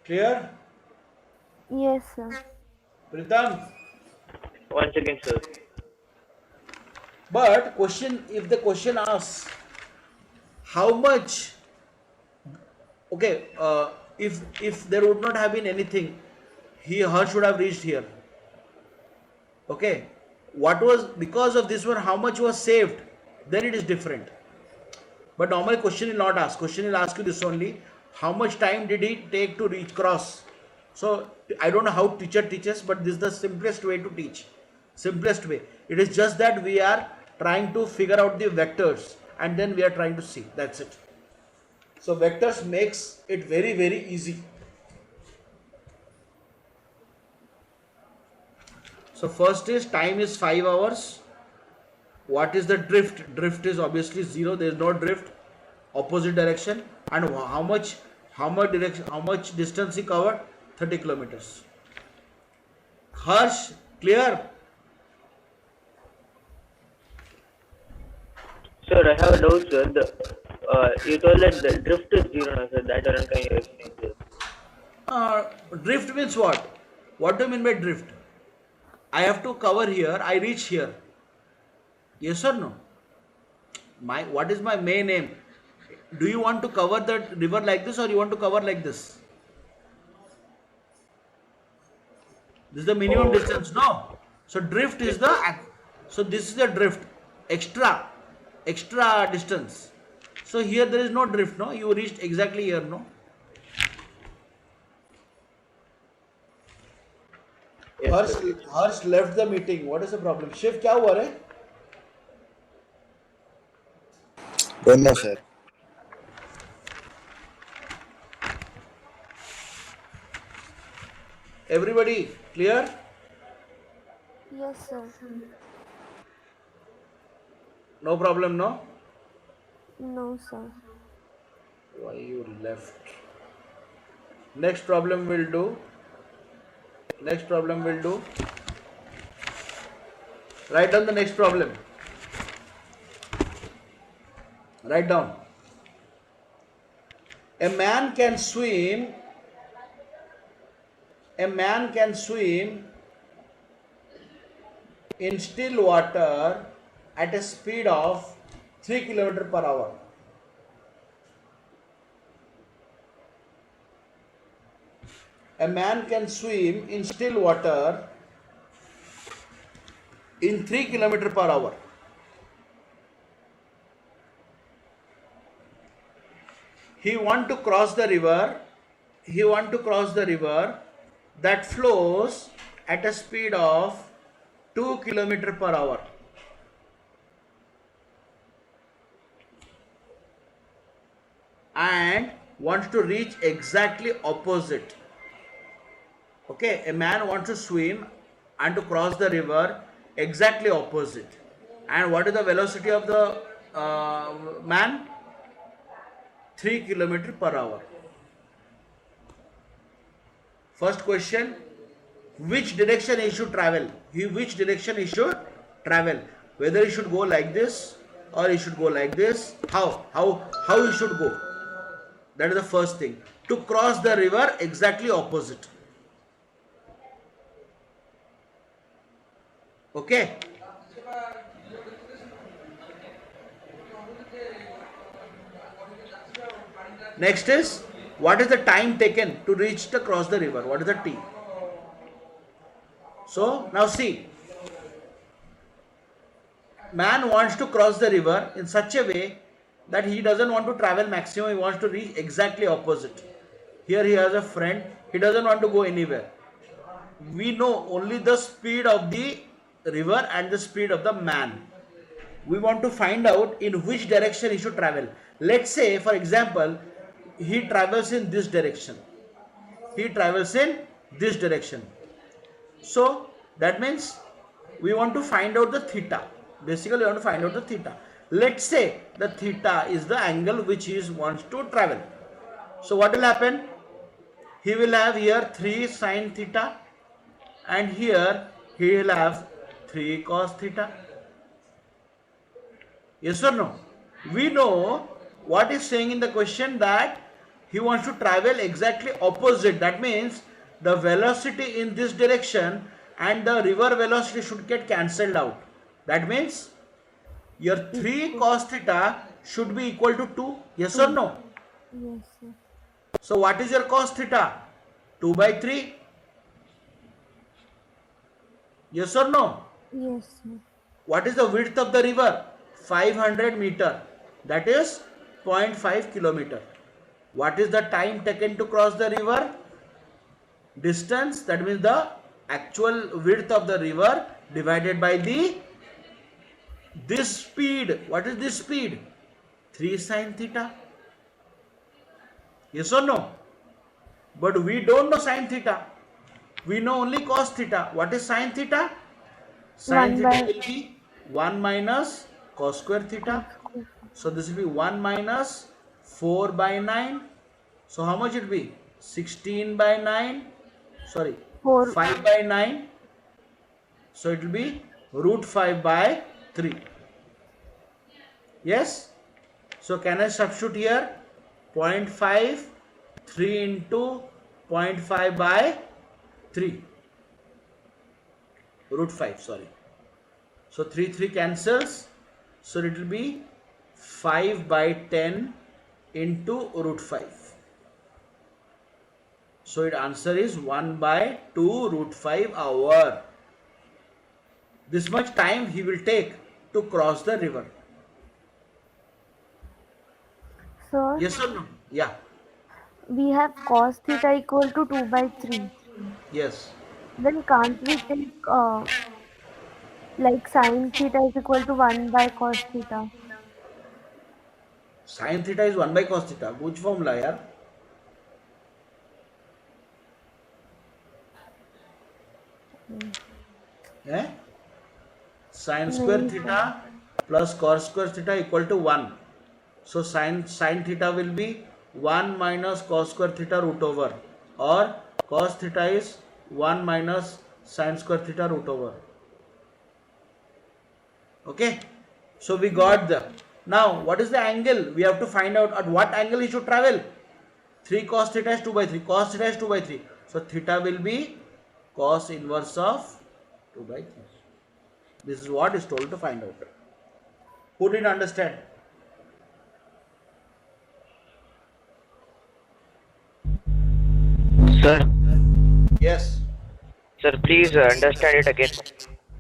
Clear? Yes, sir. Pritam? One second, sir. But question, if the question asks how much, okay, if there would not have been anything, her should have reached here. Okay, what was because of this one? How much was saved? Then it is different. But normally question will not ask. Question will ask you this only: how much time did he take to reach cross? So I don't know how teacher teaches, but this is the simplest way to teach. Simplest way. It is just that we are trying to figure out the vectors and then we are trying to see. That's it. So vectors makes it very, very easy. So first is time is 5 hours. What is the drift? Drift is obviously 0. There is no drift. Opposite direction. And how much direction? How much distance he covered? 30 kilometers. Harsh, clear? Sir, I have a doubt, sir. You told that the drift is 0, sir. That around can you explain, sir? Drift means what? What do you mean by drift? I have to cover here. I reach here. Yes or no? What is my main aim? Do you want to cover the river like this or you want to cover like this? This is the minimum distance, no? So drift is so this is the drift, extra distance. So here there is no drift, no? You reached exactly here, no? Yes, Harsh left the meeting. What is the problem? Shiv, क्या हुआ रे? Don't know, sir. Everybody clear? Yes, sir. No problem, no? No, sir. Why you left? Next problem will do. Next problem will do. Write down the next problem. Write down. A man can swim in still water at a speed of 3 km per hour. A man can swim in still water in 3 km per hour. He want to cross the river. That flows at a speed of 2 km per hour. And wants to reach exactly opposite. Okay, a man wants to swim and to cross the river exactly opposite. And what is the velocity of the man? 3 km per hour. First question, which direction he should travel? Which direction he should travel? Whether he should go like this or he should go like this. How he should go? That is the first thing. To cross the river exactly opposite. Okay. Next is, what is the time taken to reach the cross the river? What is the T? So now see, man wants to cross the river in such a way that he doesn't want to travel maximum, he wants to reach exactly opposite. Here he has a friend, he doesn't want to go anywhere. We know only the speed of the river and the speed of the man. We want to find out in which direction he should travel. Let's say, for example, he travels in this direction. So that means we want to find out the theta. Basically, we want to find out the theta. Let's say the theta is the angle which he wants to travel. So what will happen? He will have here 3 sine theta, and here he will have 3 cos theta. Yes or no? We know what is saying in the question, that he wants to travel exactly opposite. That means the velocity in this direction and the river velocity should get cancelled out. That means your 3 cos theta should be equal to 2. Yes or no? Yes, sir. So what is your cos theta? 2 by 3. Yes or no? Yes, sir. What is the width of the river? 500 meter. That is 0.5 kilometer. What is the time taken to cross the river? Distance, that means the actual width of the river divided by this speed. What is this speed? 3 sine theta. Yes or no? But we don't know sine theta. We know only cos theta. What is sine theta? Sine theta will be 1 minus cos square theta. So this will be 1 minus 4 by 9. So how much it will be? 16 by 9. Sorry, 4. 5 by 9. So it will be root 5 by 3. Yes? So can I substitute here? 0.5, 3 into 0.5 by 3. Root 5, sorry. So 3 cancels. So it will be 5 by 10 into root 5. So its answer is 1 by 2 root 5 hour. This much time he will take to cross the river. Sir, Yes or no? Yeah. we have cos theta equal to 2 by 3. Yes. Then can't we take like sin theta is equal to 1 by cos theta? Sin theta is 1 by cos theta. Which formula, yaar? Eh? Sin square theta plus cos square theta equal to 1. So sin theta will be 1 minus cos square theta root over, or cos theta is 1 minus sin square theta root over. Okay, so we got the. Now what is the angle? We have to find out at what angle he should travel. 3 cos theta is 2 by 3. Cos theta is 2 by 3. So theta will be cos inverse of 2 by 3. This is what is told to find out. Who didn't understand? Sir, Yes. sir, please understand it again.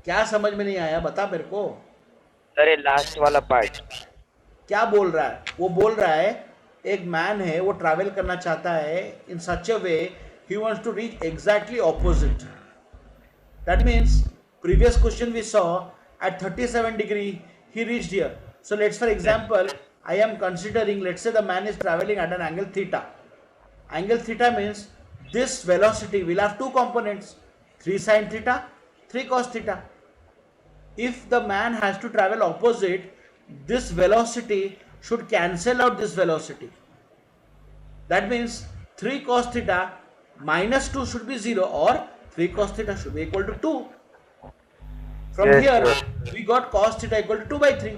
क्या समझ में नहीं आया, बता मेरे को. Sir ये last वाला पार्ट. क्या बोल रहा है? वो बोल रहा है एक मैन है, वो ट्रैवल करना चाहता है in such a way he wants to reach exactly opposite. That means previous question we saw at 37 degree he reached here. So let's, for example, I am considering, let's say the man is traveling at an angle theta. Angle theta means this velocity will have two components, 3 sin theta, 3 cos theta. If the man has to travel opposite, this velocity should cancel out this velocity. That means 3 cos theta minus 2 should be 0, or 3 cos theta should be equal to 2. From Yes, here, sir. we got cos theta equal to 2 by 3.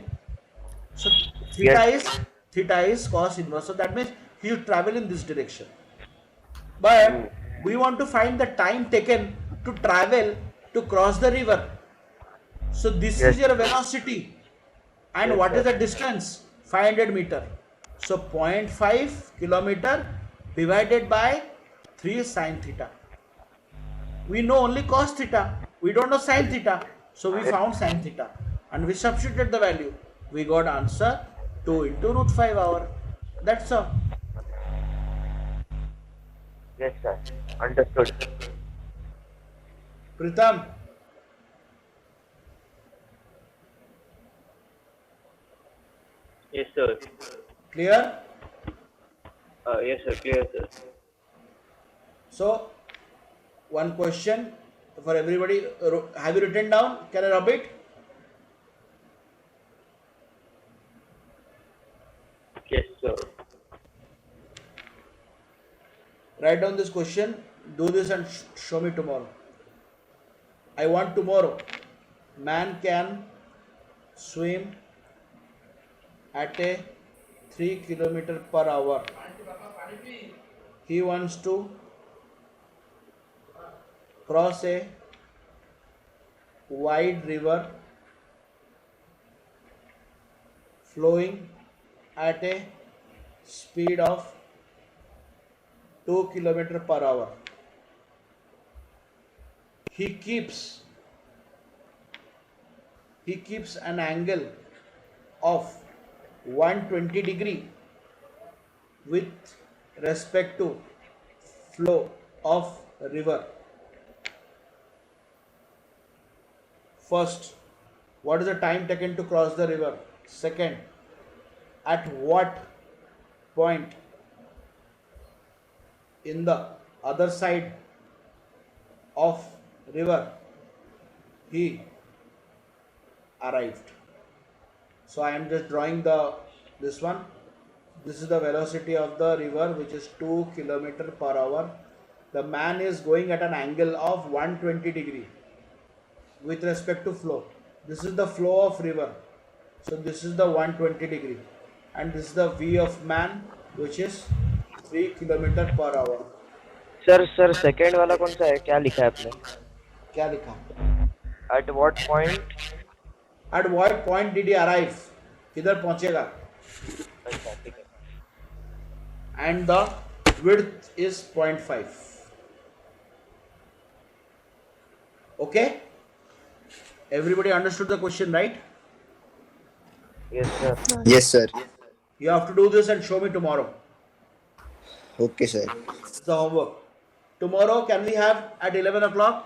So theta is cos inverse. So that means he should travel in this direction. But we want to find the time taken to travel to cross the river. So this Yes. is your velocity. And Yes, what is sir. the distance? 500 meter. So 0.5 kilometer divided by 3 sin theta. We know only cos theta. We don't know sin theta. So we found sin theta. And we substituted the value. We got answer 2 into root 5 hour. That's all. Yes, sir. Understood. Pritam, Yes, sir. clear? Yes, sir. Clear, sir. So, one question for everybody. Have you written down? Can I rub it? Yes, sir. Write down this question, do this and show me tomorrow. I want tomorrow. Man can swim at a 3 kilometer per hour. He wants to cross a wide river flowing at a speed of 2 kilometer per hour. He keeps an angle of 120 degree with respect to flow of river. First, what is the time taken to cross the river? Second, at what point in the other side of river he arrived. So I am just drawing this one. This is the velocity of the river, which is 2 kilometer per hour. The man is going at an angle of 120 degree with respect to flow. This is the flow of river. So this is the 120 degree, and this is the V of man, which is 3 kilometer per hour. Sir second वाला कौन सा है, क्या लिखा है आपने? क्या लिखा? At what point? At what point did he arrive? किधर पहुंचेगा? अच्छा ठीक है. And the width is 0.5. Okay? Everybody understood the question, right? Yes sir. Yes, sir. You have to do this and show me tomorrow. Okay, sir. It's the homework. Tomorrow, can we have at 11 o'clock?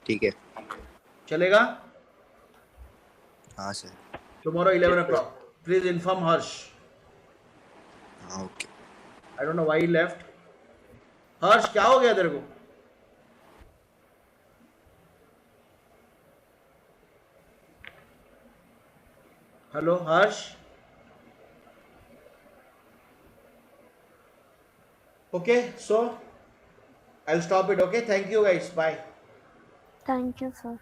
ठीक है. चलेगा? हाँ sir. Tomorrow 11 o'clock. Please inform Harsh. हाँ okay. I don't know why he left. Harsh, क्या हो गया तेरे को? Hello, Harsh. Okay, so I'll stop it. Okay, thank you guys. Bye. Thank you, sir.